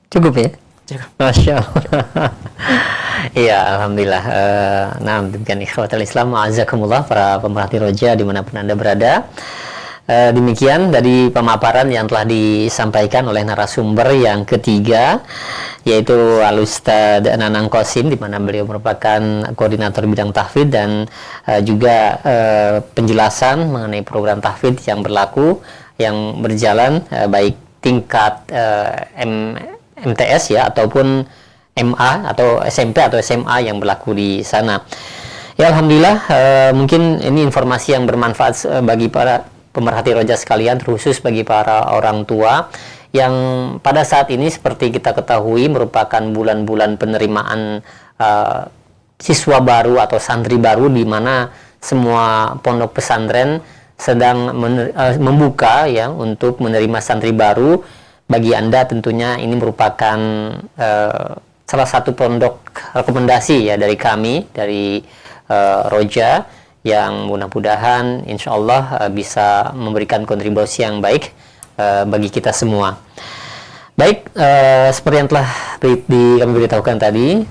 cukup ya?
Cukup.
Masya Allah. Iya, alhamdulillah. Nah, demikian ikhwatul Islam, a'azakumullah, para pemerhati roja dimanapun Anda berada. Demikian dari pemaparan yang telah disampaikan oleh narasumber yang ketiga, yaitu Al-Ustadz Nanang Qasim, di mana beliau merupakan koordinator bidang tahfidz, dan juga penjelasan mengenai program tahfidz yang berlaku, yang berjalan baik tingkat MTS ya, ataupun MA atau SMP atau SMA yang berlaku di sana. Ya, alhamdulillah, mungkin ini informasi yang bermanfaat bagi para pemerhati roja sekalian, terkhusus bagi para orang tua yang pada saat ini seperti kita ketahui merupakan bulan-bulan penerimaan siswa baru atau santri baru, di mana semua pondok pesantren sedang membuka ya untuk menerima santri baru. Bagi Anda tentunya ini merupakan salah satu pondok rekomendasi ya dari kami, dari Roja, yang mudah-mudahan insya Allah bisa memberikan kontribusi yang baik bagi kita semua. Baik, seperti yang telah kami beritahukan tadi,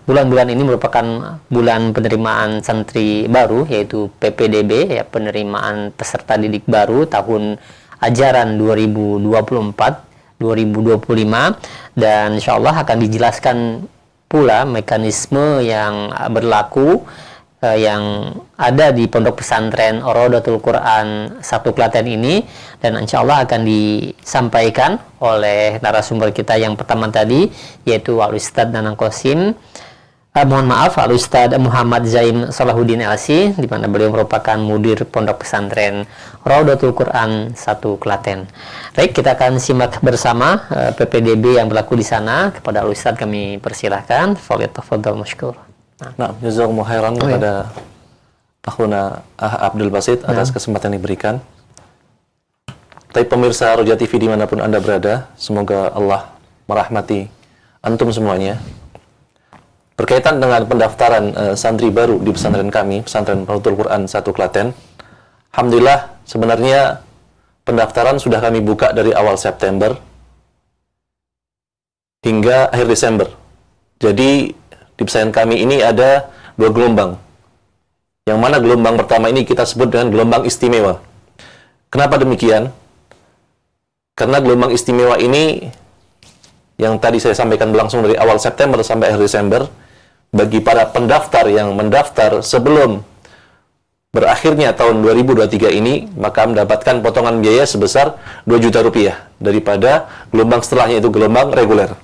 bulan-bulan ini merupakan bulan penerimaan santri baru, yaitu PPDB ya, penerimaan peserta didik baru tahun ajaran 2024-2025, dan insya Allah akan dijelaskan pula mekanisme yang berlaku yang ada di Pondok Pesantren Rodotul Quran 1 Klaten ini, dan insya Allah akan disampaikan oleh narasumber kita yang pertama tadi, yaitu Al-Ustadz Nanang Qasim, Al-Ustadz Muhammad Zain Salahuddin LC, di mana beliau merupakan mudir Pondok Pesantren Rodotul Quran 1 Klaten. Baik, kita akan simak bersama PPDB yang berlaku di sana. Kepada Al-Ustadz kami persilahkan. Fadhil masykur.
Nah, jazakumullah khairan kepada akhuna Abdul Basit atas kesempatan yang diberikan. Tapi pemirsa Roja TV dimanapun Anda berada, semoga Allah merahmati antum semuanya. Berkaitan dengan pendaftaran santri baru di pesantren kami, Pesantren Rodotul Quran 1 Klaten, alhamdulillah sebenarnya pendaftaran sudah kami buka dari awal September hingga akhir Desember. Jadi di pesantren kami ini ada 2 gelombang. Yang mana gelombang pertama ini kita sebut dengan gelombang istimewa. Kenapa demikian? Karena gelombang istimewa ini yang tadi saya sampaikan berlangsung dari awal September sampai akhir Desember. Bagi para pendaftar yang mendaftar sebelum berakhirnya tahun 2023 ini, maka mendapatkan potongan biaya sebesar 2 juta rupiah daripada gelombang setelahnya, itu gelombang reguler.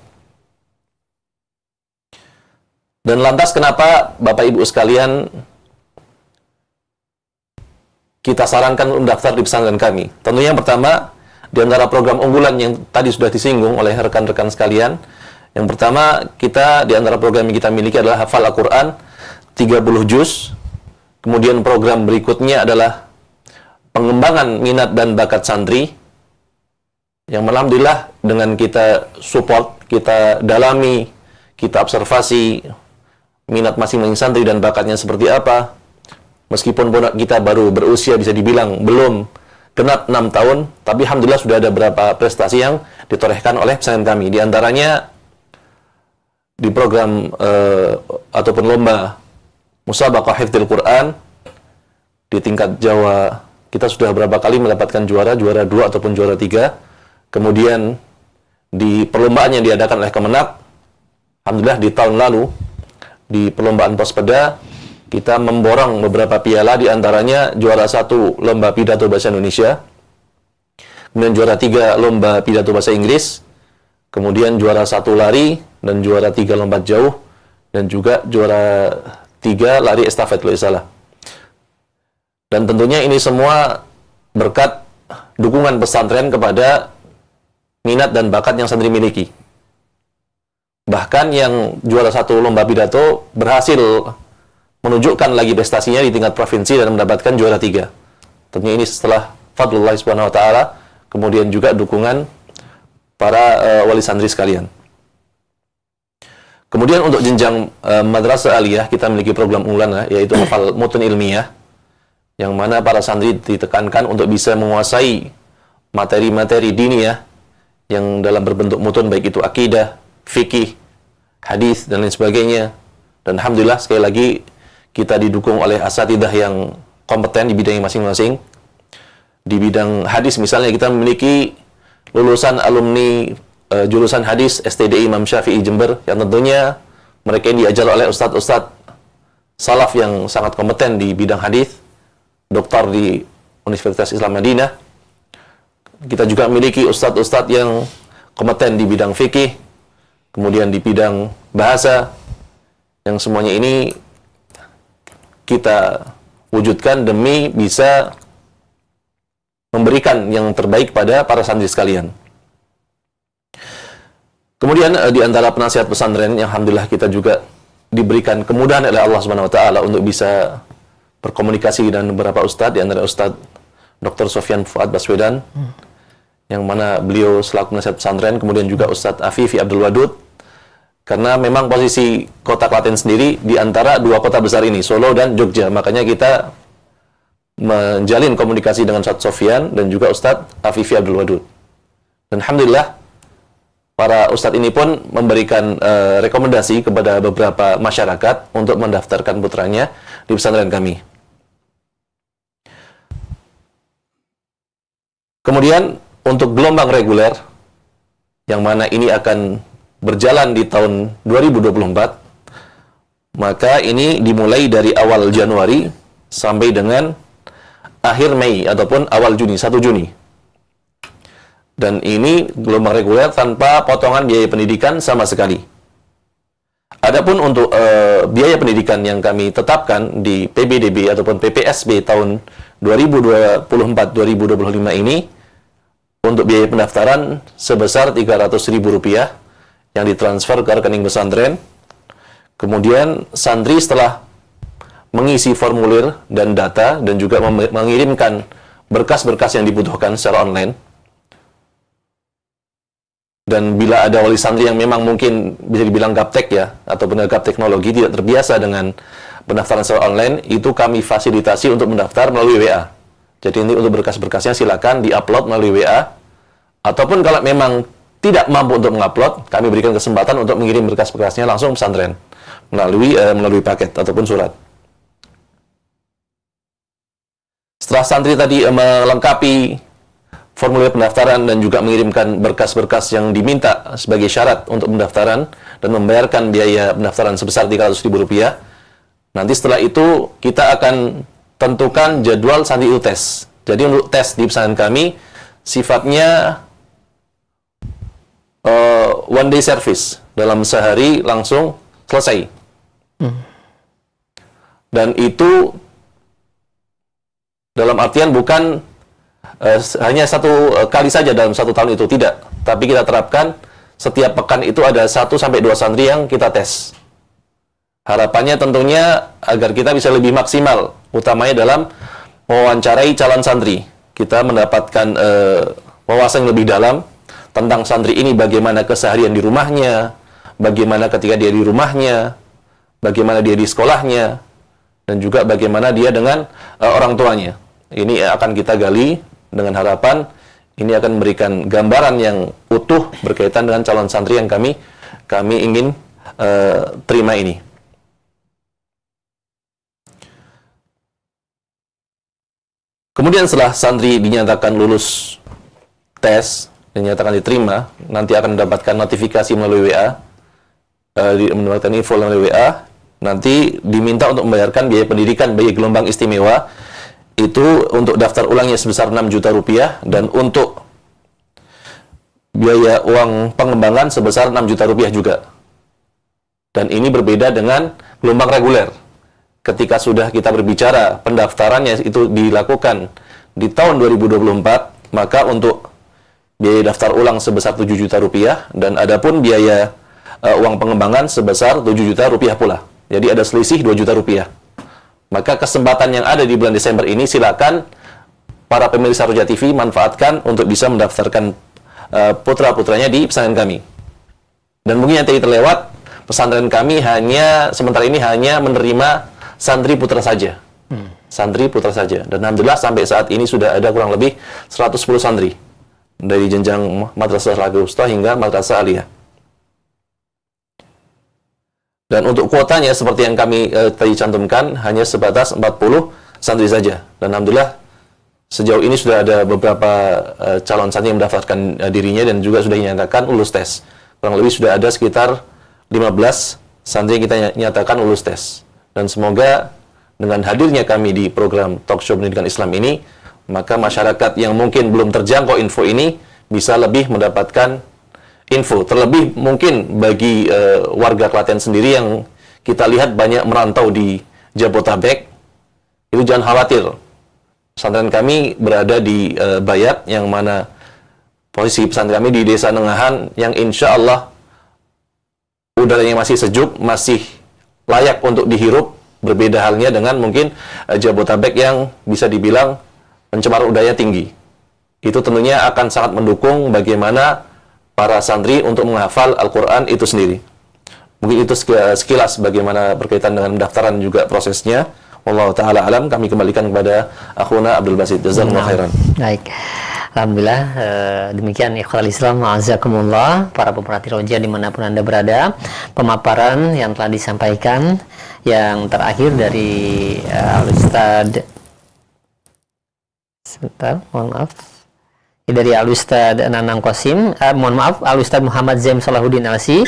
Dan lantas kenapa Bapak Ibu sekalian kita sarankan untuk mendaftar di pesantren kami? Tentunya yang pertama, di antara program unggulan yang tadi sudah disinggung oleh rekan-rekan sekalian, yang pertama, kita di antara program yang kita miliki adalah hafal Al-Quran 30 juz. Kemudian program berikutnya adalah pengembangan minat dan bakat santri, yang alhamdulillah dengan kita support, kita dalami, kita observasi minat masing-masing santri dan bakatnya seperti apa. Meskipun kita baru berusia bisa dibilang belum genap 6 tahun, tapi alhamdulillah sudah ada beberapa prestasi yang ditorehkan oleh pesantren kami. Di antaranya di program ataupun lomba Musabaqah Hifdzil Quran di tingkat Jawa, kita sudah berapa kali mendapatkan juara 2 ataupun juara 3. Kemudian di perlombaan yang diadakan oleh Kemenak, alhamdulillah di tahun lalu di perlombaan Pospeda kita memborong beberapa piala, di antaranya juara 1 lomba pidato bahasa Indonesia, kemudian juara 3 lomba pidato bahasa Inggris, kemudian juara 1 lari, dan juara 3 lompat jauh, dan juga juara 3 lari estafet kalau salah. Dan tentunya ini semua berkat dukungan pesantren kepada minat dan bakat yang santri miliki. Bahkan yang juara 1 lomba pidato berhasil menunjukkan lagi prestasinya di tingkat provinsi dan mendapatkan juara 3. Tentunya ini setelah fadlullah subhanahu wa ta'ala, kemudian juga dukungan para wali santri sekalian. Kemudian untuk jenjang madrasah aliyah, kita memiliki program unggulan, yaitu hafal mutun ilmiah, yang mana para santri ditekankan untuk bisa menguasai materi-materi diniyah yang dalam berbentuk mutun, baik itu akidah, fikih, hadis, dan lain sebagainya. Dan alhamdulillah sekali lagi kita didukung oleh asatidah yang kompeten di bidangnya masing-masing. Di bidang hadis misalnya kita memiliki lulusan alumni jurusan hadis STDI Imam Syafi'i Jember yang tentunya mereka ini diajar oleh ustadz-ustadz salaf yang sangat kompeten di bidang hadis, doktor di Universitas Islam Madinah. Kita juga memiliki ustadz-ustadz yang kompeten di bidang fikih, kemudian di bidang bahasa, yang semuanya ini kita wujudkan demi bisa memberikan yang terbaik pada para santri sekalian. Kemudian di antara penasihat pesantren yang alhamdulillah kita juga diberikan kemudahan oleh Allah Subhanahu wa taala untuk bisa berkomunikasi dengan beberapa ustadz, di antara Ustadz Dr. Sofyan Fuad Baswedan yang mana beliau selaku penasihat pesantren, kemudian juga Ustadz Afifi Abdul Wadud, karena memang posisi kota Klaten sendiri di antara dua kota besar ini, Solo dan Jogja, makanya kita menjalin komunikasi dengan Ustadz Sofyan dan juga Ustadz Afifi Abdul Wadud. Dan alhamdulillah para ustadz ini pun memberikan rekomendasi kepada beberapa masyarakat untuk mendaftarkan putranya di pesantren kami. Kemudian untuk gelombang reguler, yang mana ini akan berjalan di tahun 2024, maka ini dimulai dari awal Januari sampai dengan akhir Mei ataupun awal Juni, 1 Juni. Dan ini gelombang reguler tanpa potongan biaya pendidikan sama sekali. Adapun untuk biaya pendidikan yang kami tetapkan di PBDB ataupun PPSB tahun 2024-2025 ini, untuk biaya pendaftaran sebesar Rp300.000 yang ditransfer ke rekening pesantren. Kemudian santri setelah mengisi formulir dan data dan juga mengirimkan berkas-berkas yang dibutuhkan secara online. Dan bila ada wali santri yang memang mungkin bisa dibilang gaptek ya, atau gap teknologi, tidak terbiasa dengan pendaftaran secara online, itu kami fasilitasi untuk mendaftar melalui WA. Jadi ini untuk berkas-berkasnya silakan di-upload melalui WA, ataupun kalau memang tidak mampu untuk mengupload, kami berikan kesempatan untuk mengirim berkas-berkasnya langsung pesantren melalui paket ataupun surat. Setelah santri tadi melengkapi formulir pendaftaran dan juga mengirimkan berkas-berkas yang diminta sebagai syarat untuk pendaftaran dan membayarkan biaya pendaftaran sebesar Rp300.000, nanti setelah itu kita akan tentukan jadwal santri itu tes. Jadi untuk tes di pesantren kami sifatnya one day service, dalam sehari langsung selesai. Dan itu dalam artian bukan hanya satu kali saja dalam 1 tahun itu, tidak. Tapi kita terapkan setiap pekan itu ada 1-2 santri yang kita tes. Harapannya tentunya agar kita bisa lebih maksimal, utamanya dalam mewawancarai calon santri. Kita mendapatkan wawasan yang lebih dalam tentang santri ini, bagaimana keseharian di rumahnya, bagaimana ketika dia di rumahnya, bagaimana dia di sekolahnya, dan juga bagaimana dia dengan orang tuanya. Ini akan kita gali dengan harapan ini akan memberikan gambaran yang utuh berkaitan dengan calon santri yang kami ingin terima ini. Kemudian setelah santri dinyatakan lulus tes, dinyatakan diterima, nanti akan mendapatkan notifikasi melalui WA, mendapatkan info melalui WA, nanti diminta untuk membayarkan biaya pendidikan bagi gelombang istimewa. Itu untuk daftar ulangnya sebesar Rp6 juta dan untuk biaya uang pengembangan sebesar Rp6 juta juga. Dan ini berbeda dengan gelombang reguler. Ketika sudah kita berbicara pendaftarannya itu dilakukan di tahun 2024, maka untuk biaya daftar ulang sebesar Rp7 juta dan adapun biaya uang pengembangan sebesar Rp7 juta pula. Jadi ada selisih Rp2 juta. Maka kesempatan yang ada di bulan Desember ini silakan para pemirsa Roja TV manfaatkan untuk bisa mendaftarkan putra-putranya di pesantren kami. Dan mungkin yang tadi terlewat, pesantren kami sementara ini hanya menerima santri putra saja. Santri putra saja. Dan alhamdulillah sampai saat ini sudah ada kurang lebih 110 santri dari jenjang Madrasah Al Wusta hingga Madrasah Aliyah. Dan untuk kuotanya seperti yang kami tadi cantumkan hanya sebatas 40 santri saja. Dan alhamdulillah Sejauh ini sudah ada beberapa calon santri yang mendaftarkan dirinya dan juga sudah dinyatakan lulus tes. Kurang lebih sudah ada sekitar 15 santri yang kita nyatakan lulus tes. Dan semoga dengan hadirnya kami di program Talk Show Pendidikan Islam ini, maka masyarakat yang mungkin belum terjangkau info ini bisa lebih mendapatkan info. Terlebih mungkin bagi warga Klaten sendiri yang kita lihat banyak merantau di Jabotabek, itu jangan khawatir. Pesantren kami berada di Bayat, yang mana posisi pesantren kami di Desa Nengahan, yang insya Allah udaranya masih sejuk, masih layak untuk dihirup. Berbeda halnya dengan mungkin Jabotabek yang bisa dibilang pencemaran udaranya tinggi. Itu tentunya akan sangat mendukung bagaimana para santri untuk menghafal Al-Quran itu sendiri. Mungkin itu sekilas bagaimana berkaitan dengan pendaftaran juga prosesnya. Wallahu ta'ala alam. Kami kembalikan kepada akhuna Abdul Basit. Jazakumullah khairan.
Baik. Alhamdulillah, demikian ikhwal Islam, ma'azakumullah, para pemerhati roja dimanapun Anda berada, pemaparan yang telah disampaikan yang terakhir dari Al-Ustad, sebentar, mohon maaf, dari Al-Ustad Nanang Qasim, Al-Ustad Muhammad Zaim Salahuddin Alsi,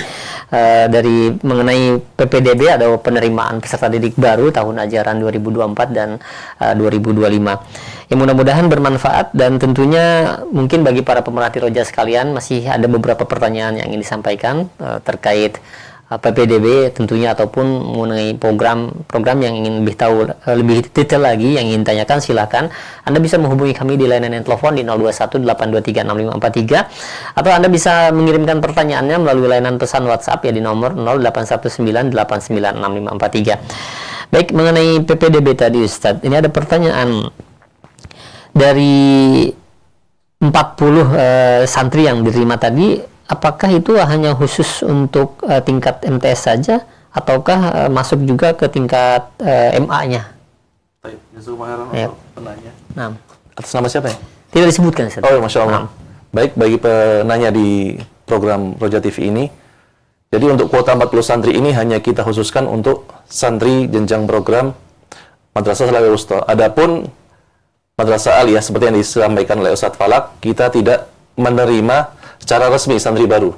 dari mengenai PPDB atau penerimaan peserta didik baru tahun ajaran 2024 dan 2025. Ya, mudah-mudahan bermanfaat, dan tentunya mungkin bagi para pemerhati roja sekalian masih ada beberapa pertanyaan yang ingin disampaikan terkait PPDB tentunya, ataupun mengenai program yang ingin lebih tahu lebih detail lagi, yang ingin tanyakan, silakan Anda bisa menghubungi kami di layanan telepon di 0218236543, atau Anda bisa mengirimkan pertanyaannya melalui layanan pesan WhatsApp ya di nomor 0819896543. Baik, mengenai PPDB tadi Ustadz, ini ada pertanyaan dari 40 santri yang diterima tadi. Apakah itu hanya khusus untuk tingkat MTS saja, ataukah masuk juga ke tingkat MA-nya?
Baik, jazakumullah
khairan.
Penanya.
Nah,
atas nama siapa ya?
Tidak disebutkan.
Oh, Masya Allah. Baik, bagi penanya di program Roja TV ini, jadi untuk kuota 40 santri ini hanya kita khususkan untuk santri jenjang program Madrasah Salawiyah Wusta. Adapun Madrasah Aliyah seperti yang disampaikan oleh Ustadz Falak, kita tidak menerima secara resmi santri baru.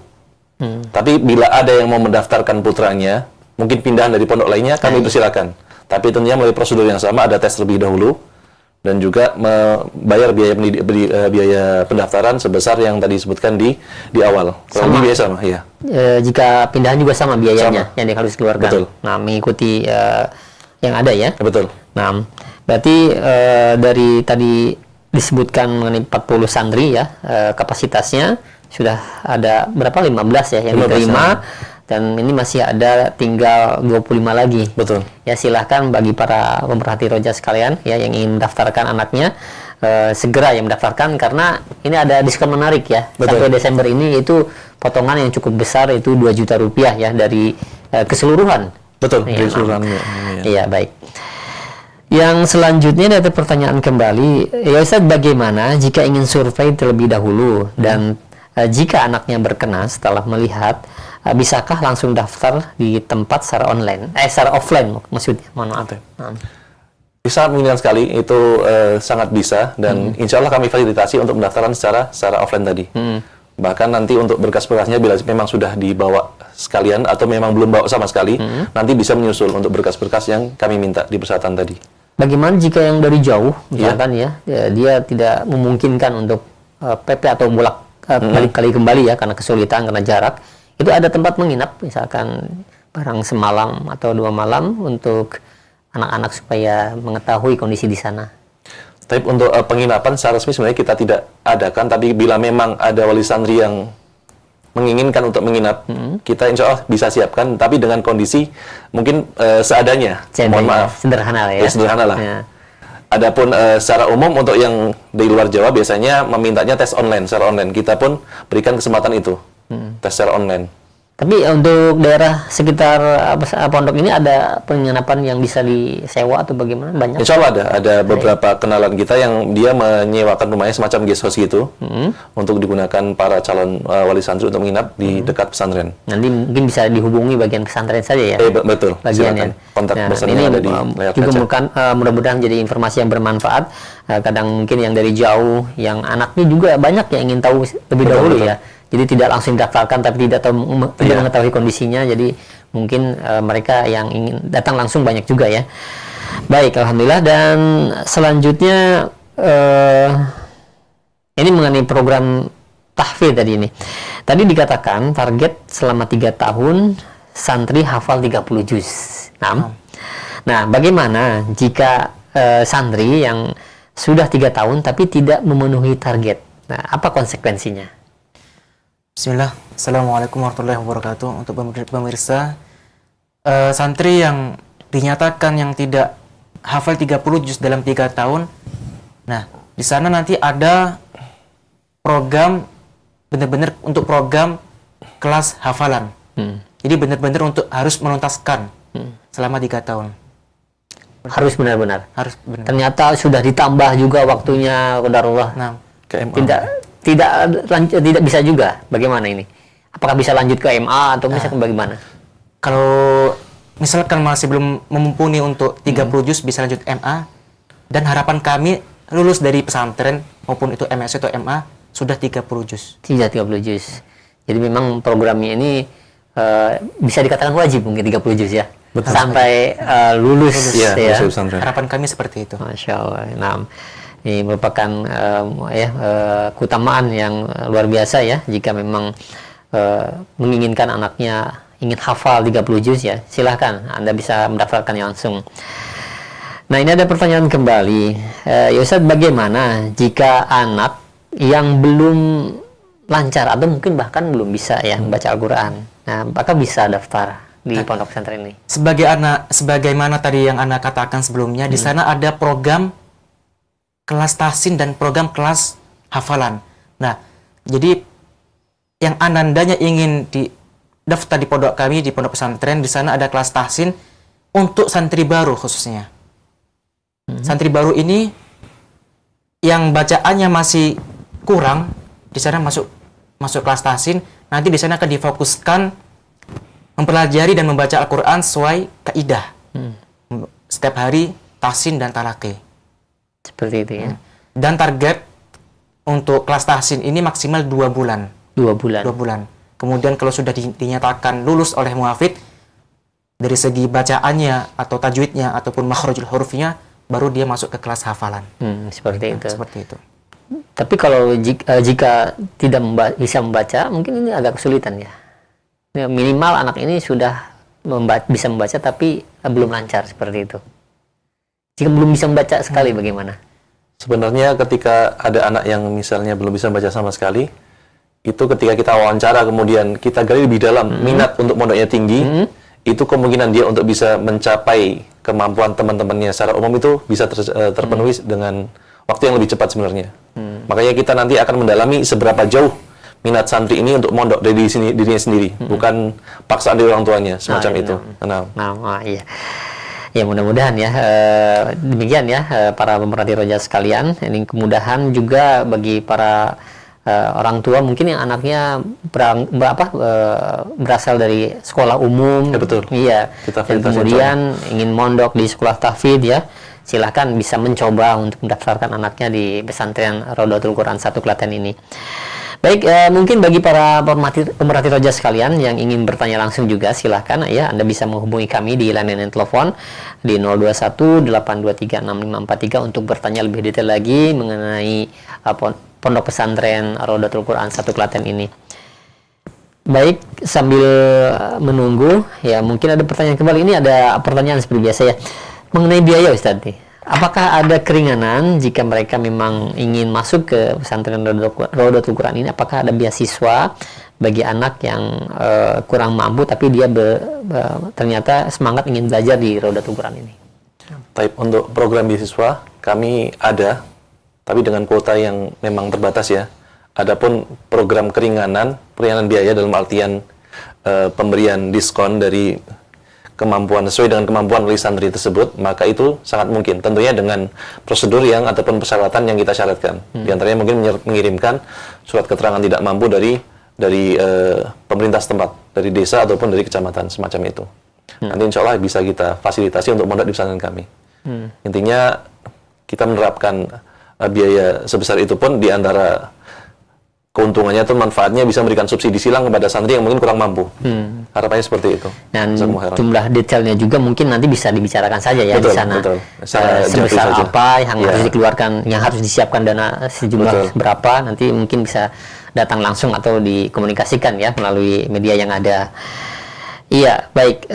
Tapi bila ada yang mau mendaftarkan putranya, mungkin pindahan dari pondok lainnya, kami persilakan. Tapi tentunya melalui prosedur yang sama, ada tes terlebih dahulu, dan juga membayar biaya pendaftaran sebesar yang tadi disebutkan di awal. Kurang lebih biaya sama, ya.
Jika pindahan juga sama biayanya yang harus dikeluarkan.
Betul.
Nah, mengikuti yang ada ya.
Betul.
Nah, berarti dari tadi disebutkan mengenai 40 santri ya, kapasitasnya sudah ada berapa? 15 ya yang 15 diterima, dan ini masih ada tinggal 25 lagi.
Betul.
Ya, silahkan bagi para pemerhati roja sekalian ya yang ingin mendaftarkan anaknya, segera yang mendaftarkan, karena ini ada diskon menarik ya.
Betul.
Sampai Desember ini itu potongan yang cukup besar, itu 2 juta rupiah ya dari keseluruhan.
Betul,
ya,
keseluruhan.
Iya, baik. Yang selanjutnya ada pertanyaan kembali, ya Ustaz, bagaimana jika ingin survei terlebih dahulu, dan jika anaknya berkenan setelah melihat, bisakah langsung daftar di tempat secara online? Secara offline maksudnya, mohon maaf.
Bisa, menginginkan sekali, itu sangat bisa, dan insya Allah kami fasilitasi untuk pendaftaran secara offline tadi. Bahkan nanti untuk berkas-berkasnya bila memang sudah dibawa sekalian atau memang belum bawa sama sekali, nanti bisa menyusul untuk berkas-berkas yang kami minta di persyaratan tadi.
Bagaimana jika yang dari jauh, misalkan dia tidak memungkinkan untuk PP atau bolak kali kembali ya, karena kesulitan, karena jarak, itu ada tempat menginap, misalkan barang semalam atau 2 malam untuk anak-anak supaya mengetahui kondisi di sana.
Tapi untuk penginapan secara resmi sebenarnya kita tidak adakan, tapi bila memang ada wali santri yang menginginkan untuk menginap, kita insya Allah bisa siapkan, tapi dengan kondisi mungkin seadanya. Mohon maaf.
Sederhana ya.
Sederhana lah. Ya. Adapun secara umum untuk yang di luar Jawa biasanya memintanya tes online, secara online. Kita pun berikan kesempatan itu, tes secara online.
Tapi untuk daerah sekitar pondok ini ada penginapan yang bisa disewa atau bagaimana? Banyak?
Insya Allah ada beberapa kenalan kita yang dia menyewakan rumahnya semacam guest house gitu untuk digunakan para calon wali santri untuk menginap di dekat pesantren.
Nanti mungkin bisa dihubungi bagian pesantren saja ya?
Betul, silakan. Kontak pesantren ada di layar
juga
kaca.
Mudah-mudahan jadi informasi yang bermanfaat. Kadang mungkin yang dari jauh, yang anaknya juga banyak yang ingin tahu lebih dahulu ya. Jadi tidak langsung didaftarkan tapi tidak mengetahui kondisinya. Jadi mungkin mereka yang ingin datang langsung banyak juga ya. Baik, alhamdulillah. Dan selanjutnya ini mengenai program tahfidz tadi ini. Tadi dikatakan target selama 3 tahun santri hafal 30 juz. Nah, bagaimana jika santri yang sudah 3 tahun tapi tidak memenuhi target? Nah, apa konsekuensinya?
Bismillah, Assalamualaikum warahmatullahi wabarakatuh. Untuk pemirsa, santri yang dinyatakan yang tidak hafal 30 juz dalam 3 tahun, nah di sana nanti ada program benar-benar untuk program kelas hafalan. Jadi benar-benar untuk harus menuntaskan selama 3 tahun.
Harus benar-benar.
Harus benar.
Ternyata sudah ditambah juga waktunya, qadarullah.
Nah,
tidak bisa juga. Bagaimana ini? Apakah bisa lanjut ke MA atau misalkan bagaimana?
Kalau misalkan masih belum mumpuni untuk 30 juz bisa lanjut MA, dan harapan kami lulus dari pesantren maupun itu MSc atau MA sudah 30 juz.
30 juz. Jadi memang programnya ini bisa dikatakan wajib mungkin 30 juz ya. Betul. Sampai lulus ya.
Harapan kami seperti itu.
Masya Allah. Nah, ini merupakan keutamaan yang luar biasa ya. Jika memang menginginkan anaknya ingin hafal 30 juz ya, silahkan Anda bisa mendaftarkan langsung. Nah, ini ada pertanyaan kembali. Ya Ustaz, bagaimana jika anak yang belum lancar atau mungkin bahkan belum bisa ya membaca Al-Quran? Nah, apakah bisa daftar di pondok pesantren ini?
Sebagaimana tadi yang Anda katakan sebelumnya, di sana ada program kelas tahsin dan program kelas hafalan. Nah, jadi yang anandanya ingin daftar di pondok kami, di pondok pesantren, di sana ada kelas tahsin untuk santri baru khususnya. Santri baru ini yang bacaannya masih kurang, di sana masuk kelas tahsin, nanti di sana akan difokuskan mempelajari dan membaca Al-Quran sesuai kaidah. Setiap hari tahsin dan talaqi.
Seperti itu ya.
Dan target untuk kelas tahsin ini maksimal 2 bulan.
2 bulan.
2 bulan. Kemudian kalau sudah dinyatakan lulus oleh muhafidz dari segi bacaannya atau tajwidnya ataupun makhrajul hurufnya, baru dia masuk ke kelas hafalan.
Seperti itu.
Seperti itu.
Tapi kalau jika tidak bisa membaca, mungkin ini agak kesulitan ya. Minimal anak ini sudah bisa membaca tapi belum lancar seperti itu. Jika belum bisa membaca sekali bagaimana?
Sebenarnya ketika ada anak yang misalnya belum bisa membaca sama sekali, itu ketika kita wawancara kemudian kita gali lebih dalam minat untuk pondoknya tinggi, itu kemungkinan dia untuk bisa mencapai kemampuan teman-temannya secara umum itu bisa terpenuhi dengan waktu yang lebih cepat sebenarnya. Makanya kita nanti akan mendalami seberapa jauh minat santri ini untuk mondok dari dirinya sendiri, bukan paksaan dari orang tuanya, semacam itu.
Iya. Ya mudah-mudahan ya demikian ya para pemerhati roja sekalian. Ini kemudahan juga bagi para orang tua mungkin yang anaknya berasal dari sekolah umum.
Ya, betul.
Iya. Dan kemudian ingin mondok di sekolah tahfidz ya, silahkan bisa mencoba untuk mendaftarkan anaknya di pesantren Raudhatul Quran 1 Klaten ini. Baik, mungkin bagi para pemerhati roja sekalian yang ingin bertanya langsung juga, silahkan ya, Anda bisa menghubungi kami di layanan telepon di 021-823-6543 untuk bertanya lebih detail lagi mengenai pondok pesantren Raudhatul Quran 1 Klaten ini. Baik, sambil menunggu, ya mungkin ada pertanyaan kembali. Ini ada pertanyaan seperti biasa ya, mengenai biaya Ustaz nih. Apakah ada keringanan jika mereka memang ingin masuk ke pesantren Raudhatul Quran ini? Apakah ada beasiswa bagi anak yang kurang mampu tapi dia ternyata semangat ingin belajar di Raudhatul Quran ini?
Untuk program beasiswa kami ada, tapi dengan kuota yang memang terbatas ya. Adapun program keringanan biaya dalam artian pemberian diskon dari kemampuan sesuai dengan kemampuan dari santri tersebut, maka itu sangat mungkin. Tentunya dengan prosedur yang ataupun persyaratan yang kita syaratkan. Di antaranya mungkin mengirimkan surat keterangan tidak mampu dari pemerintah setempat, dari desa ataupun dari kecamatan semacam itu. Nanti insya Allah bisa kita fasilitasi untuk pondok di pesantren kami. Intinya kita menerapkan biaya sebesar itu pun di antara keuntungannya atau manfaatnya bisa memberikan subsidi silang kepada santri yang mungkin kurang mampu. Harapannya seperti itu.
Dan jumlah detailnya juga mungkin nanti bisa dibicarakan saja ya,
betul,
di sana.
Betul.
Sebesar apa yang harus dikeluarkan, yang harus disiapkan dana sejumlah berapa, nanti mungkin bisa datang langsung atau dikomunikasikan ya melalui media yang ada. Iya, baik.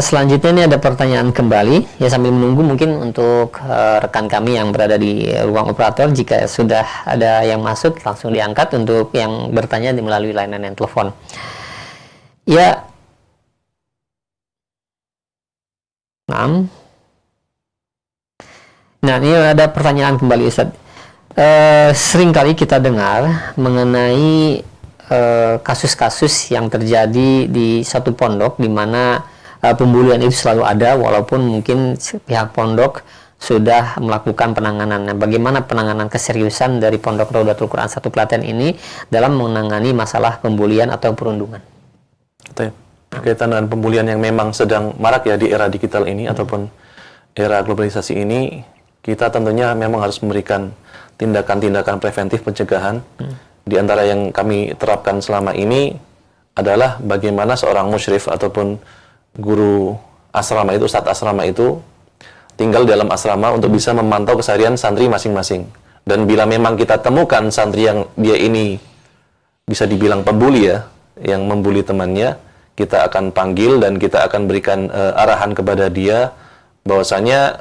Selanjutnya ini ada pertanyaan kembali. Ya, sambil menunggu mungkin untuk rekan kami yang berada di ruang operator, jika sudah ada yang masuk langsung diangkat untuk yang bertanya melalui layanan telepon. Ya. Nah, ini ada pertanyaan kembali, Ustaz. Sering kali kita dengar mengenai kasus-kasus yang terjadi di satu pondok di mana pembulian itu selalu ada, walaupun mungkin pihak pondok sudah melakukan penanganan. Bagaimana penanganan keseriusan dari Pondok Raudatul Quran 1 Klaten ini dalam menangani masalah pembulian atau perundungan?
Berkaitan dengan pembulian yang memang sedang marak ya di era digital ini ataupun era globalisasi ini, kita tentunya memang harus memberikan tindakan-tindakan preventif pencegahan. Di antara yang kami terapkan selama ini adalah bagaimana seorang musyrif ataupun guru asrama itu, ustadz asrama itu tinggal dalam asrama untuk bisa memantau keseharian santri masing-masing. Dan bila memang kita temukan santri yang dia ini bisa dibilang pembuli ya, yang membuli temannya, kita akan panggil dan kita akan berikan arahan kepada dia bahwasanya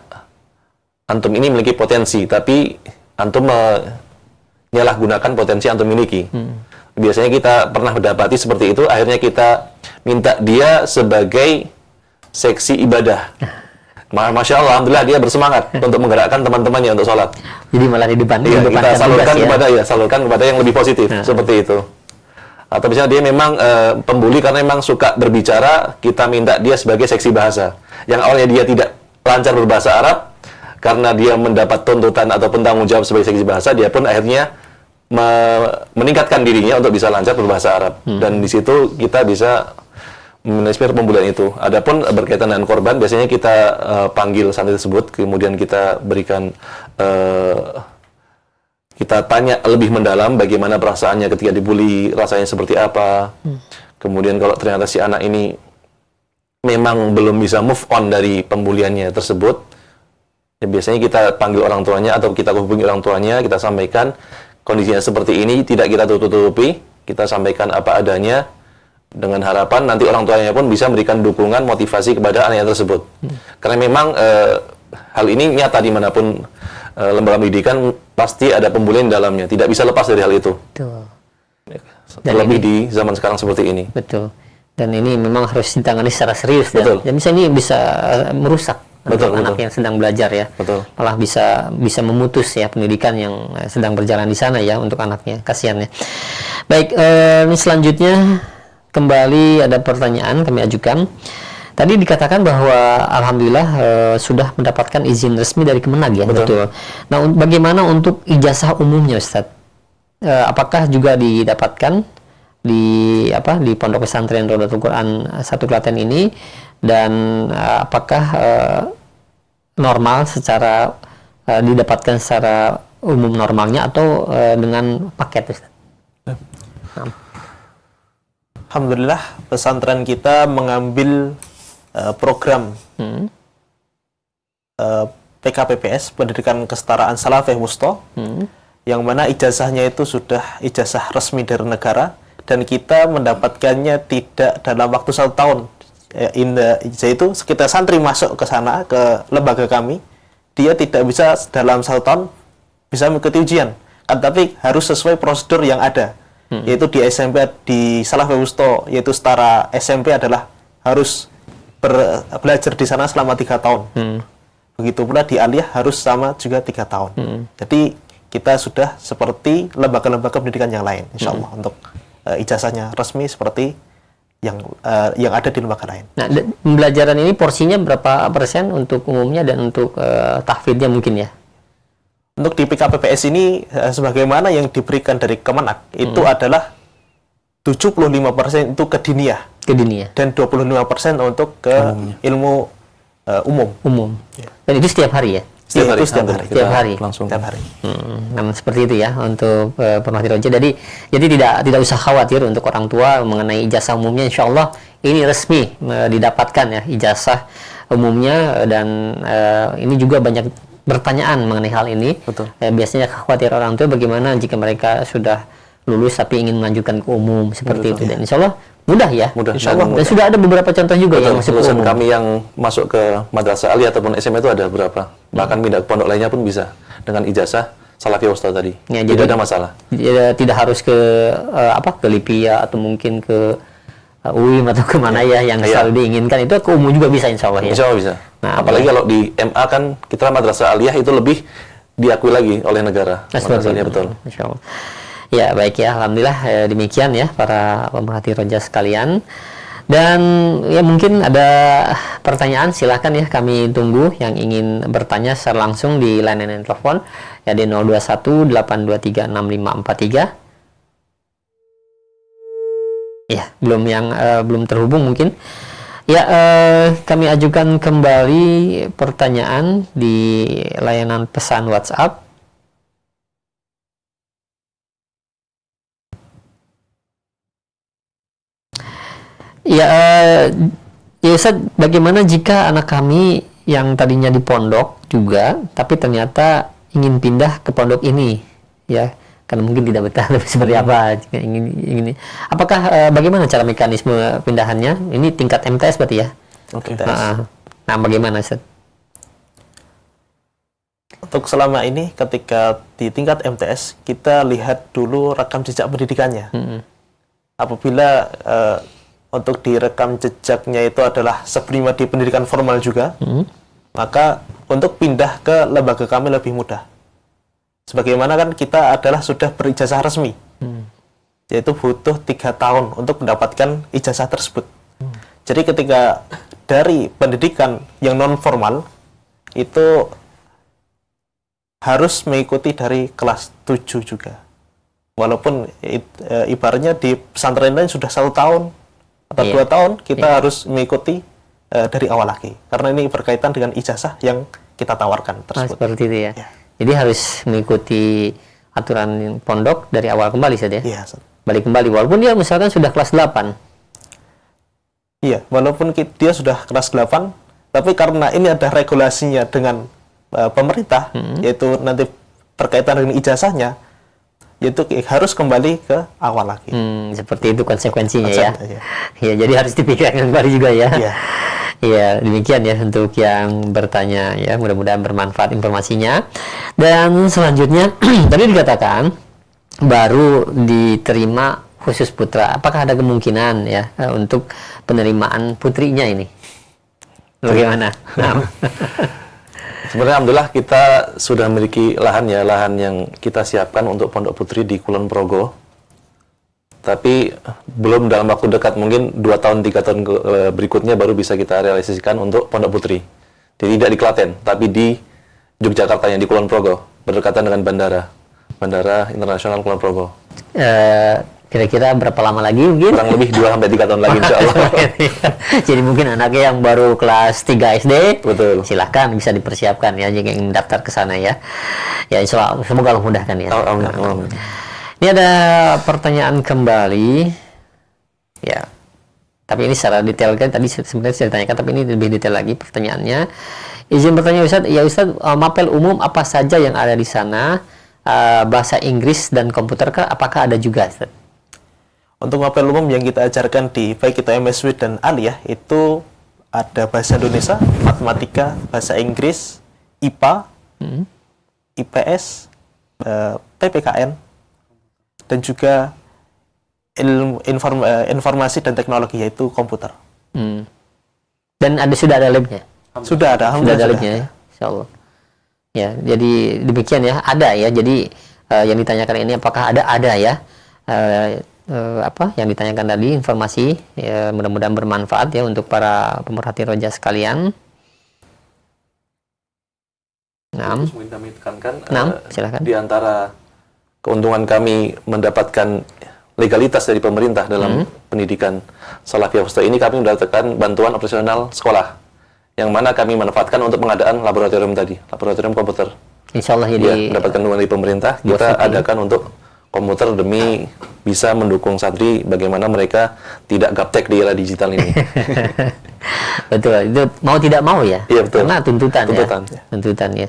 antum ini memiliki potensi, tapi antum menyalahgunakan potensi yang antum miliki. Biasanya kita pernah mendapati seperti itu, akhirnya kita minta dia sebagai seksi ibadah. Masya Allah, alhamdulillah dia bersemangat untuk menggerakkan teman-temannya untuk sholat.
Jadi malah di depan,
kita salurkan kepada salurkan kepada yang lebih positif, seperti itu. Atau misalnya dia memang pembuli karena memang suka berbicara, kita minta dia sebagai seksi bahasa. Yang awalnya dia tidak lancar berbahasa Arab, karena dia mendapat tuntutan ataupun tanggung jawab sebagai seksi bahasa, dia pun akhirnya meningkatkan dirinya untuk bisa lancar berbahasa Arab. Dan di situ kita bisa menismir pembulian itu. Adapun berkaitan dengan korban, biasanya kita panggil santri tersebut, kemudian kita berikan, kita tanya lebih mendalam bagaimana perasaannya ketika dibully, rasanya seperti apa. Kemudian kalau ternyata si anak ini memang belum bisa move on dari pembuliannya tersebut, ya biasanya kita panggil orang tuanya atau kita hubungi orang tuanya, kita sampaikan kondisinya seperti ini, tidak kita tutup-tutupi, kita sampaikan apa adanya, dengan harapan nanti orang tuanya pun bisa memberikan dukungan, motivasi kepada anaknya tersebut. Karena memang hal ini nyata dimanapun lembaga pendidikan pasti ada pembulian di dalamnya, tidak bisa lepas dari hal itu.
Betul.
Terlebih di zaman sekarang seperti ini.
Betul. Dan ini memang harus ditangani secara serius.
Betul.
Dan bisa ini bisa merusak anak yang sedang belajar ya.
Betul.
Malah bisa memutus ya pendidikan yang sedang berjalan di sana ya untuk anaknya. Kasihan ya. Baik, ini selanjutnya kembali ada pertanyaan kami ajukan. Tadi dikatakan bahwa alhamdulillah sudah mendapatkan izin resmi dari Kemenag ya. Betul. Nah, bagaimana untuk ijazah umumnya, Ustaz? Apakah juga didapatkan di Pondok Pesantren Raudatul Quran 1 Klaten ini, dan apakah normal secara didapatkan secara umum normalnya atau dengan paket, Ustaz?
Alhamdulillah pesantren kita mengambil program PKPPS, Pendidikan Kesetaraan Salafiyah Wusta, yang mana ijazahnya itu sudah ijazah resmi dari negara, dan kita mendapatkannya tidak dalam waktu 1 tahun. Yaitu sekitar santri masuk ke sana, ke lembaga kami, dia tidak bisa dalam 1 tahun bisa mengikuti ujian, tapi harus sesuai prosedur yang ada. Yaitu di SMP, di Salafiyah Wusta, yaitu setara SMP adalah harus belajar di sana selama 3 tahun. Begitu pula di Aliyah harus sama juga 3 tahun. Jadi kita sudah seperti lembaga-lembaga pendidikan yang lain, insya Allah, untuk ijazahnya resmi seperti yang ada di lembaga lain.
Nah, pembelajaran ini porsinya berapa persen untuk umumnya dan untuk tahfidnya mungkin ya?
Untuk di PKPPS ini sebagaimana yang diberikan dari Kemenak itu adalah 75% itu ke diniyah. Dan 25% untuk ke ilmu umum. Dan itu setiap hari ya?
Setiap
hari.
Setiap hari.
Namun seperti itu ya untuk pemerhati roja. Jadi tidak usah khawatir untuk orang tua mengenai ijazah umumnya. Insya Allah ini resmi didapatkan ya ijazah umumnya, dan ini juga banyak pertanyaan mengenai hal ini.
Betul.
Biasanya khawatir orang tua bagaimana jika mereka sudah lulus tapi ingin melanjutkan ke umum seperti itu. Dan insya Allah mudah ya. Insya Allah. Dan sudah ada beberapa contoh juga yang masuk ke umum.
Kami yang masuk ke madrasah aliyah ataupun SMA itu ada berapa. Bahkan pindah ke pondok lainnya pun bisa dengan ijazah Salafiyah Ustaz tadi.
Ya,
tidak ada masalah.
Tidak harus ke ke Lipia atau mungkin ke UIM atau kemana ya yang selalu diinginkan, itu ke umum juga bisa insya Allah ya.
Insya Allah bisa.
Nah,
apalagi kalau di MA kan kita madrasah aliyah itu lebih diakui lagi oleh negara.
Madrasahnya betul. Insya Allah. Ya baik ya, alhamdulillah demikian ya para pemerhati roja sekalian. Dan ya mungkin ada pertanyaan, silahkan ya, kami tunggu yang ingin bertanya secara langsung di line telepon ya di 021 823 6543. Ya, belum terhubung mungkin. Ya, kami ajukan kembali pertanyaan di layanan pesan WhatsApp. Ya, Ustaz, bagaimana jika anak kami yang tadinya di pondok juga, tapi ternyata ingin pindah ke pondok ini, ya, karena mungkin tidak betah, tapi seperti apa? Ingin, apakah bagaimana cara mekanisme pindahannya? Ini tingkat MTS berarti ya?
Oke.
Nah, bagaimana, Ustaz?
Untuk selama ini, ketika di tingkat MTS, kita lihat dulu rekam jejak pendidikannya. Apabila untuk direkam jejaknya itu adalah sebelumnya di pendidikan formal juga, maka untuk pindah ke lembaga kami lebih mudah. Sebagaimana kan kita adalah sudah berijazah resmi, yaitu butuh 3 tahun untuk mendapatkan ijazah tersebut. Jadi ketika dari pendidikan yang non formal itu harus mengikuti dari kelas 7 juga. Walaupun ibaratnya di pesantren lain sudah 1 tahun atau 2 tahun, kita harus mengikuti dari awal lagi, karena ini berkaitan dengan ijazah yang kita tawarkan tersebut.
Seperti itu ya. Jadi harus mengikuti aturan pondok dari awal kembali saja.
Iya.
Balik kembali walaupun dia misalkan sudah kelas 8.
Iya, walaupun dia sudah kelas 8, tapi karena ini ada regulasinya dengan pemerintah, yaitu nanti berkaitan dengan ijazahnya, yaitu harus kembali ke awal lagi.
Seperti itu konsekuensinya ya. Ya, jadi harus dipikirkan kembali juga ya. Iya, demikian ya untuk yang bertanya ya. Mudah-mudahan bermanfaat informasinya. Dan selanjutnya tadi dikatakan baru diterima khusus putra. Apakah ada kemungkinan ya untuk penerimaan putrinya ini? Bagaimana?
Sebenarnya alhamdulillah kita sudah memiliki lahan yang kita siapkan untuk pondok putri di Kulon Progo. Tapi belum dalam waktu dekat, mungkin 2 tahun 3 tahun berikutnya baru bisa kita realisasikan untuk pondok putri. Jadi tidak di Klaten, tapi di Yogyakarta yang di Kulon Progo, berdekatan dengan Bandara Internasional Kulon Progo.
Kira-kira berapa lama lagi mungkin?
Kurang lebih 2-3 tahun lagi insya Allah.
Jadi mungkin anaknya yang baru kelas 3 SD,
betul,
silahkan bisa dipersiapkan ya jika ingin mendaftar ke sana ya. Ya insya Allah, semoga Allah mudahkan ya.
Amin.
Ini ada pertanyaan kembali. Ya. Tapi ini secara detail kan tadi sebenarnya sudah ditanyakan, tapi ini lebih detail lagi pertanyaannya. Izin bertanya Ustaz, ya Ustaz, mapel umum apa saja yang ada di sana? Bahasa Inggris dan komputer kah? Apakah ada juga Ustaz?
Untuk mapel umum yang kita ajarkan di baik itu MSW dan aliyah itu ada bahasa Indonesia, matematika, bahasa Inggris, IPA, IPS, PPKN, dan juga informasi dan teknologi yaitu komputer.
Dan sudah ada labnya?
Sudah ada,
sudah ada labnya ya, insya Allah. Ya, jadi demikian ya, ada ya. Jadi yang ditanyakan ini apakah ada ya. yang ditanyakan tadi, informasi ya, mudah-mudahan bermanfaat ya untuk para pemerhati roja sekalian.
Mungkin kami tekankan
silakan.
di antara keuntungan kami mendapatkan legalitas dari pemerintah dalam pendidikan Salafiyah Wusta ini, kami mendapatkan bantuan operasional sekolah yang mana kami manfaatkan untuk pengadaan laboratorium tadi, laboratorium komputer.
Insya Allah jadi
mendapatkan dukungan dari pemerintah, kita adakan untuk komputer demi bisa mendukung santri bagaimana mereka tidak gaptek di era digital ini.
Betul, itu mau tidak mau ya.
Iya, betul.
Karena tuntutan ya.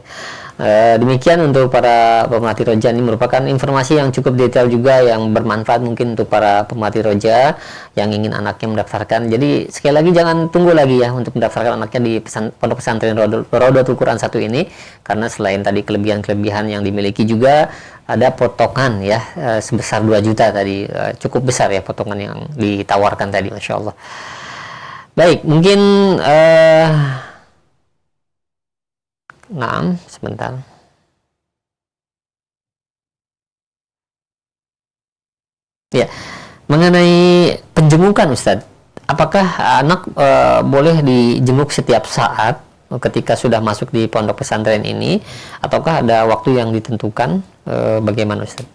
Demikian untuk para pemerhati roja, ini merupakan informasi yang cukup detail juga yang bermanfaat mungkin untuk para pemerhati roja yang ingin anaknya mendaftarkan. Jadi sekali lagi jangan tunggu lagi ya untuk mendaftarkan anaknya di Pondok Pesantren Raudhatul Quran 1 ini, karena selain tadi kelebihan-kelebihan yang dimiliki juga ada potongan ya sebesar 2 juta tadi, cukup besar ya potongan yang ditawarkan tadi, Masya Allah. Baik, mungkin sebentar. Ya, mengenai penjengukan Ustadz, apakah anak boleh dijenguk setiap saat ketika sudah masuk di pondok pesantren ini, ataukah ada waktu yang ditentukan? Bagaimana Ustadz?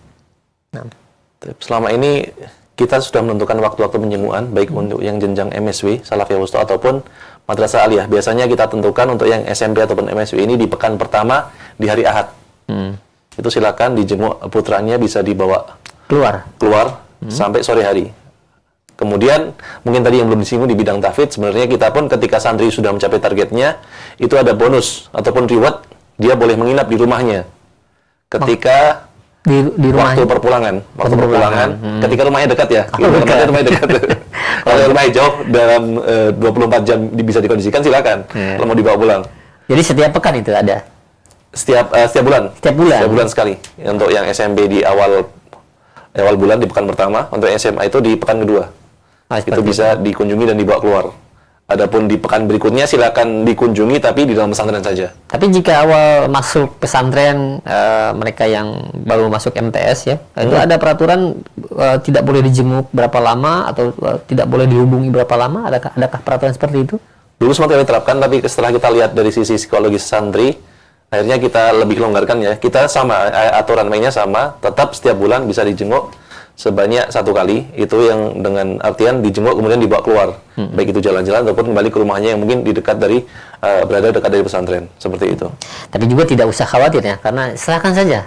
Selama ini kita sudah menentukan waktu-waktu penjengukan, baik untuk yang jenjang MSW, Salafiyah Wusta, ataupun Madrasah Aliyah. Biasanya kita tentukan untuk yang SMP ataupun MSW ini di pekan pertama di hari Ahad. Itu silakan dijenguk putranya, bisa dibawa keluar sampai sore hari. Kemudian mungkin tadi yang belum disinggung di bidang tahfidz, sebenarnya kita pun ketika santri sudah mencapai targetnya, itu ada bonus ataupun reward, dia boleh menginap di rumahnya ketika
di
waktu perpulangan, ketika rumahnya dekat ya, rumahnya dekat. Kalau rumahnya jauh dalam 24 jam bisa dikondisikan, silakan. Kalau mau dibawa pulang.
Jadi setiap pekan itu ada?
Setiap bulan. Setiap bulan sekali. Untuk yang SMP di awal bulan di pekan pertama, untuk yang SMA itu di pekan kedua. Itu bisa dikunjungi dan dibawa keluar. Adapun di pekan berikutnya silakan dikunjungi tapi di dalam pesantren saja.
Tapi jika awal masuk pesantren mereka yang baru masuk MTS ya, itu ada peraturan tidak boleh dijenguk berapa lama atau tidak boleh dihubungi berapa lama? Adakah peraturan seperti itu?
Dulu sempat kami terapkan, tapi setelah kita lihat dari sisi psikologis santri, akhirnya kita lebih longgarkan ya. Kita sama, aturan mainnya sama, tetap setiap bulan bisa dijenguk sebanyak 1 kali, itu yang dengan artian dijenguk kemudian dibawa keluar, baik itu jalan-jalan ataupun kembali ke rumahnya yang mungkin berada dekat dari pesantren, seperti itu.
Tapi juga tidak usah khawatir ya, karena silakan saja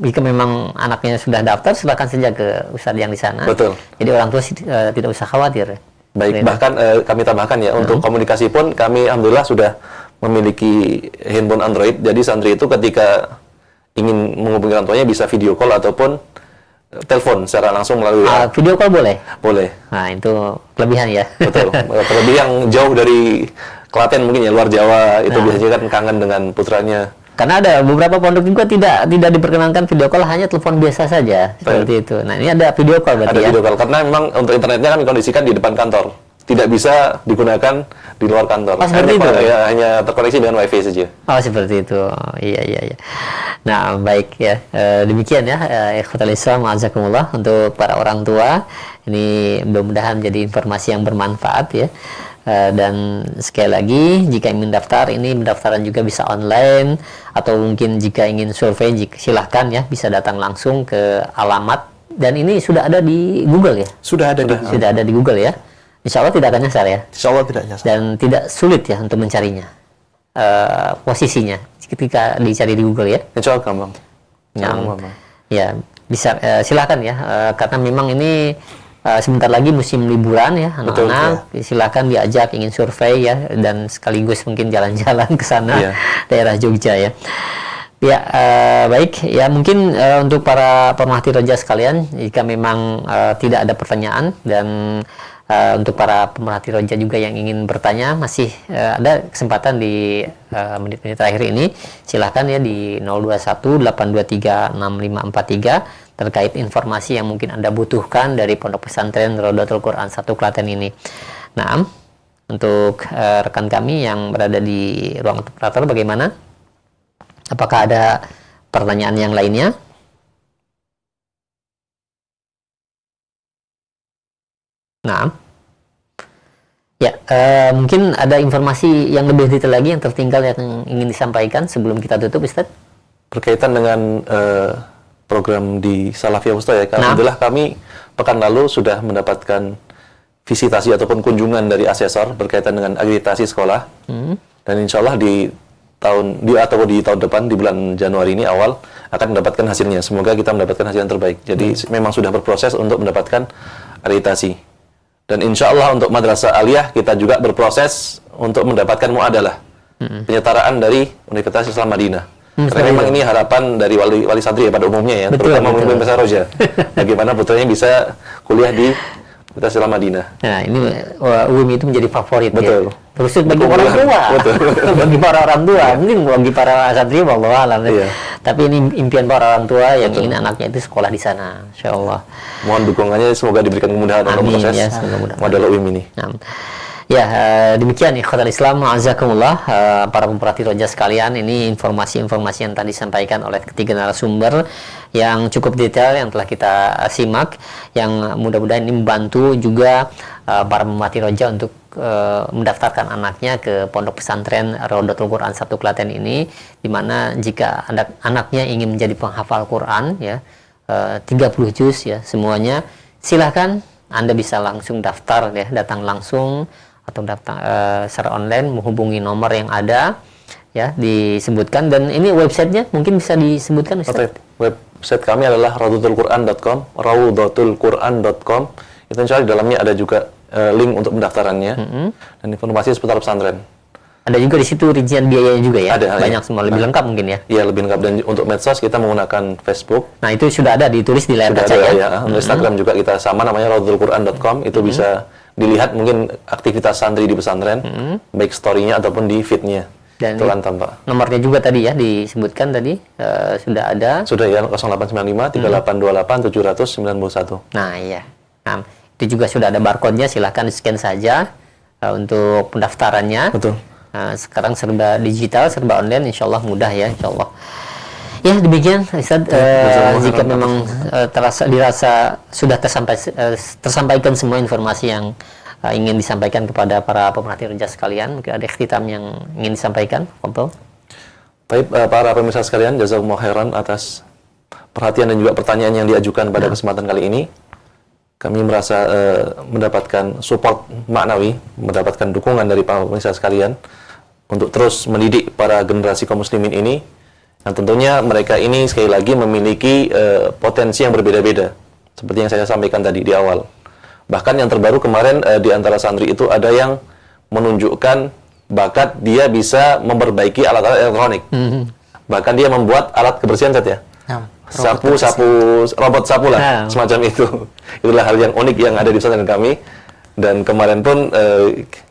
jika memang anaknya sudah daftar, silakan saja ke ustadz yang di sana.
Betul.
Jadi orang tua tidak usah khawatir.
Baik, bahkan kami tambahkan ya, untuk komunikasi pun kami alhamdulillah sudah memiliki handphone Android, jadi santri itu ketika ingin menghubungi orang tuanya bisa video call ataupun telepon secara langsung melalui
video call boleh?
Boleh.
Nah, itu kelebihan ya.
Betul. Terlebih yang jauh dari Klaten mungkin ya, luar Jawa, itu biasanya kan kangen dengan putranya.
Karena ada beberapa pondok juga tidak diperkenankan video call, hanya telepon biasa saja, seperti itu. Nah, ini ada video call berarti ya?
Ada video call, karena memang untuk internetnya kami kondisikan di depan kantor. Tidak bisa digunakan di luar kantor.
Seperti itu?
Ya, hanya terkoneksi dengan wifi saja.
Seperti itu. Iya. Nah, baik ya. Demikian ya, ikhwatul Islam, azakumullah, untuk para orang tua. Ini mudah-mudahan menjadi informasi yang bermanfaat ya. Dan sekali lagi, jika ingin mendaftar, ini pendaftaran juga bisa online, atau mungkin jika ingin survei, silahkan ya, bisa datang langsung ke alamat. Dan ini sudah ada di Google ya?
Sudah ada
di Google ya. Insya Allah tidak akan nyasar ya?
Insya Allah tidak nyasar.
Dan tidak sulit ya untuk mencarinya, posisinya ketika dicari di Google ya?
Insya Allah gampang.
Ya, bisa, silakan ya, karena memang ini sebentar lagi musim liburan ya, anak-anak silakan diajak ingin survei ya, dan sekaligus mungkin jalan-jalan ke sana, daerah Jogja ya. Ya, baik ya, mungkin untuk para pemerhati roja sekalian, jika memang tidak ada pertanyaan, dan untuk para pemerhati roja juga yang ingin bertanya, masih ada kesempatan di menit-menit terakhir ini. Silahkan ya di 0218236543 terkait informasi yang mungkin Anda butuhkan dari Pondok Pesantren Raudhatul Quran 1 Klaten ini. Nah, untuk rekan kami yang berada di ruang operator, bagaimana? Apakah ada pertanyaan yang lainnya? Nah, ya mungkin ada informasi yang lebih detail lagi yang tertinggal yang ingin disampaikan sebelum kita tutup, Ustaz?
Berkaitan dengan program di Salafiyah Wusta ya, alhamdulillah kami pekan lalu sudah mendapatkan visitasi ataupun kunjungan dari asesor berkaitan dengan akreditasi sekolah. Dan insya Allah di tahun depan di bulan Januari ini awal akan mendapatkan hasilnya. Semoga kita mendapatkan hasil yang terbaik. Jadi memang sudah berproses untuk mendapatkan akreditasi. Dan insya Allah untuk Madrasah Aliyah kita juga berproses untuk mendapatkan muadalah, penyetaraan dari Universitas Islam Madinah. Karena memang ini harapan dari wali santri ya pada umumnya ya, terutama Muhammad Besar Roja. Bagaimana putranya bisa kuliah di Universitas Islam Madinah.
Nah, ini UIM itu menjadi favorit.
Betul.
Ya. Terus bagi orang tua, bagi para orang tua, mungkin bagi para santri wallahu alam. Iya. Tapi ini impian para orang tua yang ingin anaknya itu sekolah di sana, insyaallah.
Mohon dukungannya, semoga diberikan kemudahan dalam proses muadalah UIM ini.
Ya, demikian ikhwatal Islam, azakumullah, para pemerhati roja sekalian, ini informasi-informasi yang tadi disampaikan oleh ketiga narasumber yang cukup detail yang telah kita simak, yang mudah-mudahan ini membantu juga para pemerhati roja untuk mendaftarkan anaknya ke pondok pesantren Raudatul Quran 1 Klaten ini, di mana jika anaknya ingin menjadi penghafal Quran ya, 30 juz ya semuanya, silakan Anda bisa langsung daftar ya, datang langsung atau daftar secara online, menghubungi nomor yang ada ya disebutkan. Dan ini websitenya mungkin bisa disebutkan, Ustaz?
Website kami adalah raudatulquran.com, raudatulquran.com. Itu insya Allah di dalamnya ada juga link untuk pendaftarannya dan informasi seputar pesantren.
Ada juga di situ rincian biayanya juga ya?
Ada,
banyak semua, lebih lengkap mungkin ya?
Iya, lebih lengkap. Dan untuk medsos kita menggunakan Facebook.
Nah, itu sudah ada ditulis di layar kaca ya?
Untuk Instagram juga kita sama, namanya raudatulquran.com. Itu bisa dilihat mungkin aktivitas santri di pesantren, baik story-nya ataupun di feed-nya.
Dan
itu kan tampak.
Nomornya juga tadi ya disebutkan tadi, sudah ada.
Sudah ya, 0895 3828 791.
Nah iya, nah, itu juga sudah ada barcode-nya, silahkan di-scan saja untuk pendaftarannya.
Betul.
Nah, sekarang serba digital, serba online, insya Allah mudah ya, insya Allah. Ya demikian Ustaz, jika memang dirasa sudah tersampaikan semua informasi yang ingin disampaikan kepada para pemerhati roja sekalian, ada ikhtitam yang ingin disampaikan, Fadhol.
Baik, para pemirsa sekalian, jazakumullah khairan atas perhatian dan juga pertanyaan yang diajukan pada kesempatan kali ini. Kami merasa mendapatkan support maknawi, mendapatkan dukungan dari para pemirsa sekalian untuk terus mendidik para generasi kaum muslimin ini. Nah, tentunya mereka ini sekali lagi memiliki potensi yang berbeda-beda, seperti yang saya sampaikan tadi di awal. Bahkan yang terbaru kemarin di antara santri itu ada yang menunjukkan bakat dia bisa memperbaiki alat-alat elektronik. Bahkan dia membuat alat kebersihan saja. Robot sapu lah, semacam itu. Itulah hal yang unik yang ada di pesantren kami. Dan kemarin pun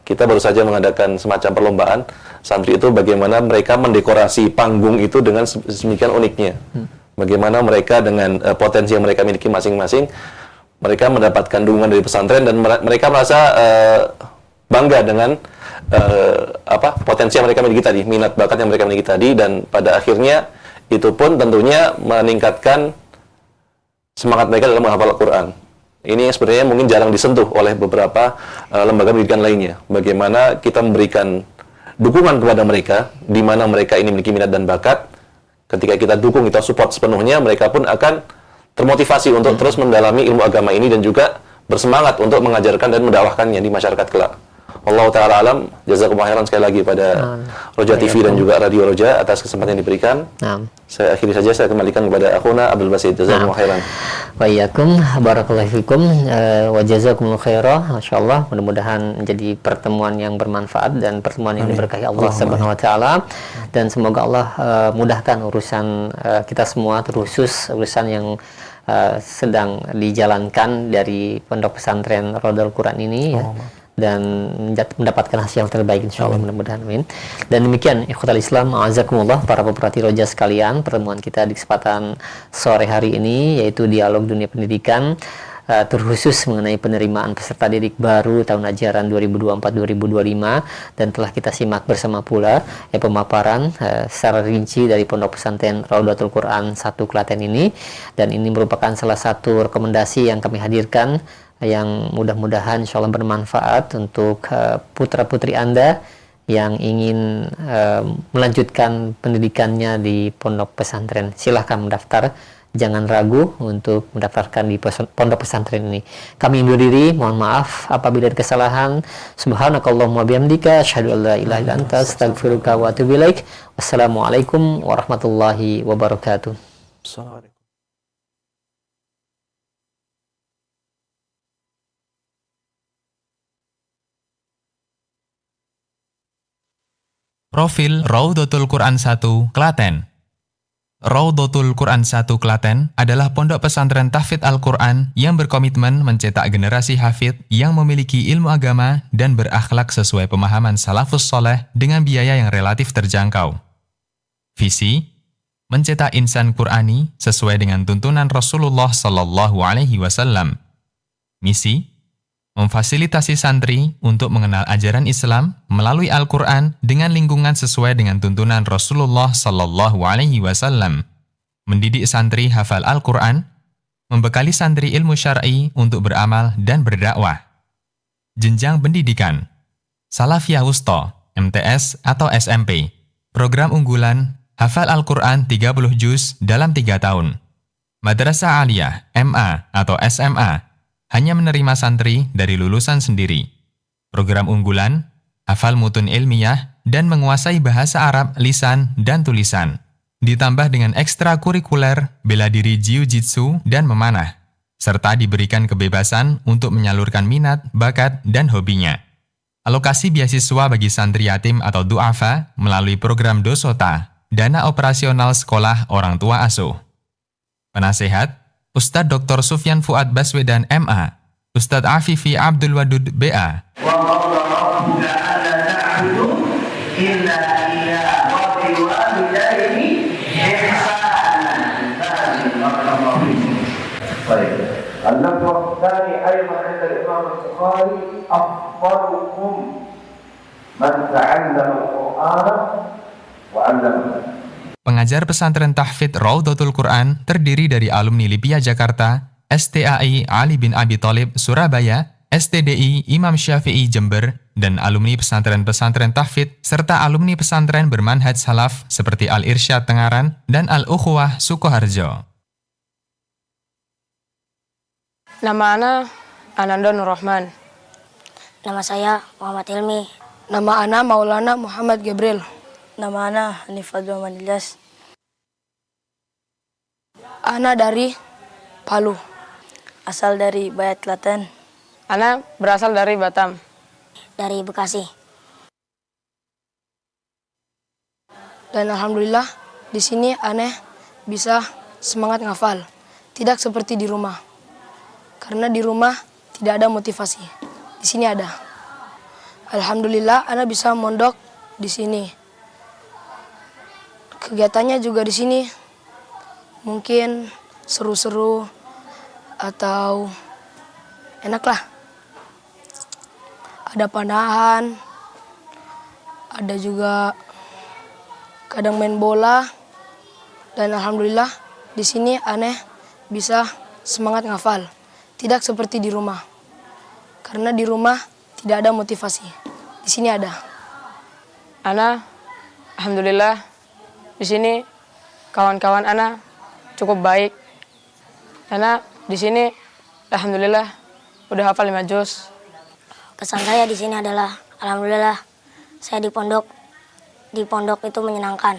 kita baru saja mengadakan semacam perlombaan santri itu, bagaimana mereka mendekorasi panggung itu dengan sedemikian uniknya. Bagaimana mereka dengan potensi yang mereka miliki masing-masing, mereka mendapatkan dukungan dari pesantren dan mereka merasa bangga dengan potensi yang mereka miliki tadi, minat bakat yang mereka miliki tadi, dan pada akhirnya itu pun tentunya meningkatkan semangat mereka dalam menghafal Al-Quran. Ini sebenarnya mungkin jarang disentuh oleh beberapa lembaga pendidikan lainnya. Bagaimana kita memberikan dukungan kepada mereka, di mana mereka ini memiliki minat dan bakat. Ketika kita dukung, kita support sepenuhnya, mereka pun akan termotivasi untuk terus mendalami ilmu agama ini dan juga bersemangat untuk mengajarkan dan mendakwahkannya di masyarakat kelak. Wallahu ta'ala alam, jazakumullah khairan sekali lagi pada Roja TV dan juga Radio Roja atas kesempatan yang diberikan. Saya akhiri saja, saya kembalikan kepada akhuna Abdul Basit. Jazakumullah khairan.
Wa iyyakum, barakallahu fikum, wa jazakumullah khairan. Masyaallah, mudah-mudahan menjadi pertemuan yang bermanfaat dan pertemuan yang diberkahi Allah Subhanahu wa taala, dan semoga Allah mudahkan urusan kita semua, terkhusus urusan yang sedang dijalankan dari pondok pesantren Raudatul Quran ini ya, dan mendapatkan hasil yang terbaik insyaallah, mudah-mudahan, amin. Dan demikian ikhwatal Islam, azakumullah, para pemerhati roja sekalian, pertemuan kita di kesempatan sore hari ini yaitu dialog dunia pendidikan, terkhusus mengenai penerimaan peserta didik baru tahun ajaran 2024-2025, dan telah kita simak bersama pula pemaparan secara rinci dari pondok pesantren Raudatul Quran 1 Klaten ini, dan ini merupakan salah satu rekomendasi yang kami hadirkan yang mudah-mudahan insya Allah bermanfaat untuk putra-putri Anda yang ingin melanjutkan pendidikannya di pondok pesantren. Silahkan mendaftar, jangan ragu untuk mendaftarkan di pondok pesantren ini. Kami undur diri, mohon maaf apabila ada kesalahan. Subhanakallahumma bihamdika, asyhadu an la ilaha illa anta, astaghfiruka wa atubu ilaik. Wassalamualaikum warahmatullahi wabarakatuh.
Assalamualaikum.
Profil Raudhatul Quran 1 Klaten. Raudhatul Quran 1 Klaten adalah pondok pesantren tahfidz Al-Quran yang berkomitmen mencetak generasi hafidz yang memiliki ilmu agama dan berakhlak sesuai pemahaman salafus soleh dengan biaya yang relatif terjangkau. Visi: mencetak insan Qur'ani sesuai dengan tuntunan Rasulullah Sallallahu Alaihi Wasallam. Misi: memfasilitasi santri untuk mengenal ajaran Islam melalui Al-Quran dengan lingkungan sesuai dengan tuntunan Rasulullah Sallallahu Alaihi Wasallam. Mendidik santri hafal Al-Quran, membekali santri ilmu syar'i untuk beramal dan berdakwah. Jenjang pendidikan: Salafiyah Wusta, MTS atau SMP. Program unggulan, hafal Al-Quran 30 juz dalam 3 tahun. Madrasah Aliyah, MA atau SMA, hanya menerima santri dari lulusan sendiri. Program unggulan, hafal mutun ilmiah dan menguasai bahasa Arab lisan dan tulisan. Ditambah dengan ekstrakurikuler, bela diri jiu-jitsu dan memanah. Serta diberikan kebebasan untuk menyalurkan minat, bakat, dan hobinya. Alokasi beasiswa bagi santri yatim atau du'afa melalui program Dosota, dana operasional sekolah orang tua asuh. Penasehat, Ustadz Dr. Sufyan Fuad Baswedan MA, Ustadz Afifi Abdul Wadud BA.
اللفظ الثاني أيضا عند الإمام البخاري أفضلكم من تعلم القرآن وعلمه.
Pengajar pesantren tahfidz Raudhatul Quran terdiri dari alumni Lipia Jakarta, STAI Ali bin Abi Thalib Surabaya, STDI Imam Syafi'i Jember, dan alumni pesantren-pesantren tahfidz serta alumni pesantren bermanhaj salaf seperti Al-Irsyad Tengaran dan Al-Ukhuwah Sukoharjo.
Nama ana Ananda Nur Rahman.
Nama saya Muhammad Hilmi.
Nama ana Maulana Muhammad Gabriel.
Nama ana Hanifadul Manilas.
Ana dari Palu.
Asal dari Bayat Klaten.
Ana berasal dari Batam.
Dari Bekasi.
Dan alhamdulillah di sini aneh bisa semangat ngafal. Tidak seperti di rumah. Karena di rumah tidak ada motivasi. Di sini ada. Alhamdulillah ana bisa mondok di sini. Kegiatannya juga di sini mungkin seru-seru atau enak lah. Ada panahan, ada juga kadang main bola, dan alhamdulillah di sini aneh bisa semangat ngafal. Tidak seperti di rumah. Karena di rumah tidak ada motivasi. Di sini ada.
Ana alhamdulillah di sini kawan-kawan ana cukup baik. Ana di sini alhamdulillah udah hafal 5 juz.
Pesan saya di sini adalah alhamdulillah saya di pondok itu menyenangkan.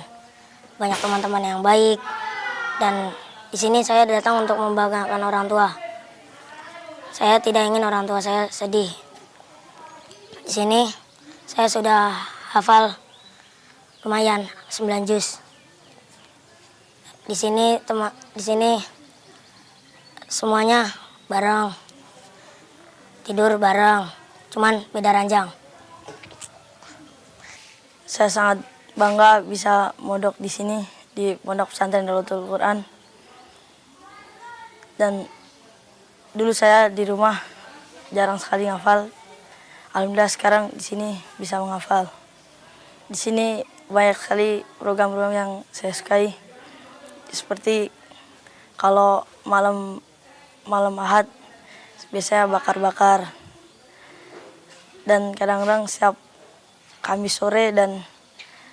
Banyak teman-teman yang baik dan di sini saya datang untuk membanggakan orang tua. Saya tidak ingin orang tua saya sedih. Di sini saya sudah hafal lumayan 9 juz. Di sini semuanya bareng. Tidur bareng, cuman beda ranjang.
Saya sangat bangga bisa mondok di sini di Pondok Pesantren Raudhatul Quran. Dan dulu saya di rumah jarang sekali ngafal. Alhamdulillah sekarang di sini bisa menghafal. Di sini banyak sekali program-program yang saya sukai. Seperti kalau malam Ahad biasanya bakar-bakar. Dan kadang-kadang setiap Kamis sore dan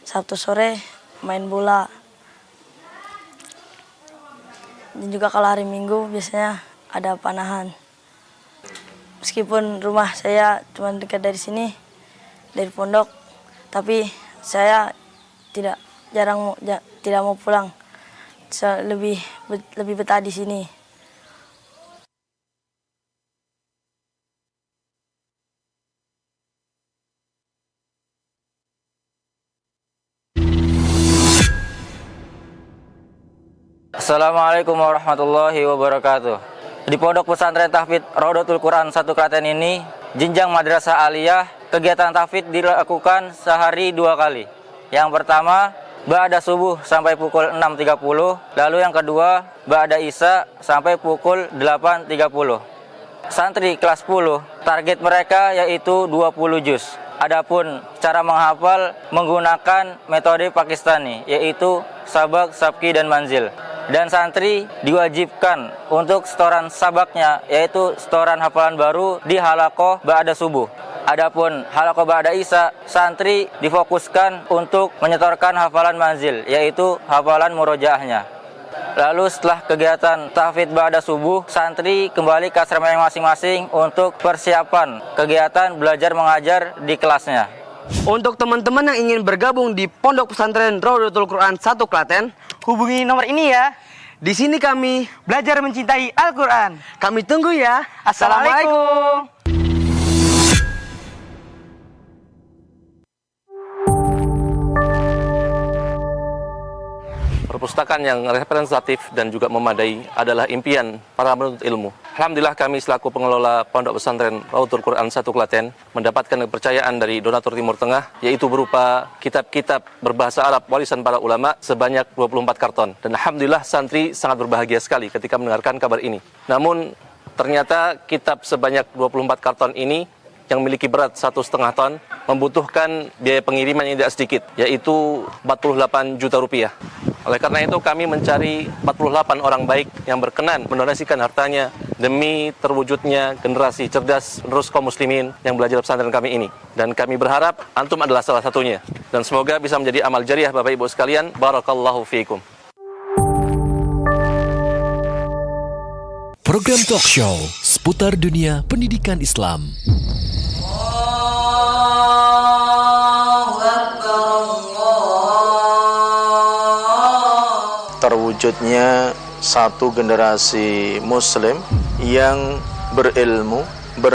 Sabtu sore main bola. Dan juga kalau hari Minggu biasanya ada panahan. Meskipun rumah saya cuma dekat dari sini, dari pondok, tapi saya tidak mau pulang. Saya lebih betah di sini.
Assalamualaikum warahmatullahi wabarakatuh. Di Pondok Pesantren Tahfidz Raudhatul Quran 1 Klaten ini, jenjang madrasah aliyah, kegiatan tahfidz dilakukan sehari 2 kali. Yang pertama, ba'da subuh sampai pukul 6.30, lalu yang kedua, ba'da isya sampai pukul 8.30. Santri kelas 10, target mereka yaitu 20 juz. Adapun cara menghafal menggunakan metode Pakistani, yaitu sabak, sabki, dan manzil. Dan santri diwajibkan untuk setoran sabaknya, yaitu setoran hafalan baru di halaqah ba'da subuh. Adapun halaqah ba'da isya, santri difokuskan untuk menyetorkan hafalan manzil, yaitu hafalan murojaahnya. Lalu setelah kegiatan tahfidz ba'da subuh, santri kembali ke asramanya masing-masing untuk persiapan kegiatan belajar mengajar di kelasnya.
Untuk teman-teman yang ingin bergabung di Pondok Pesantren Raudhatul Quran 1 Klaten, hubungi nomor ini ya. Di sini kami belajar mencintai Al-Quran. Kami tunggu ya. Assalamualaikum.
Perpustakaan yang representatif dan juga memadai adalah impian para penuntut ilmu. Alhamdulillah kami selaku pengelola Pondok Pesantren Raudhatul Quran 1 Klaten mendapatkan kepercayaan dari donatur Timur Tengah, yaitu berupa kitab-kitab berbahasa Arab warisan para ulama sebanyak 24 karton. Dan Alhamdulillah santri sangat berbahagia sekali ketika mendengarkan kabar ini. Namun ternyata kitab sebanyak 24 karton ini yang memiliki berat 1,5 ton membutuhkan biaya pengiriman yang tidak sedikit, yaitu 48 juta rupiah. Oleh karena itu kami mencari 48 orang baik yang berkenan mendonasikan hartanya demi terwujudnya generasi cerdas penerus kaum muslimin yang belajar pesantren kami ini. Dan kami berharap antum adalah salah satunya. Dan semoga bisa menjadi amal jariah Bapak Ibu sekalian. Barakallahu fiikum.
Program talk show seputar dunia pendidikan Islam.
Terwujudnya satu generasi muslim yang berilmu,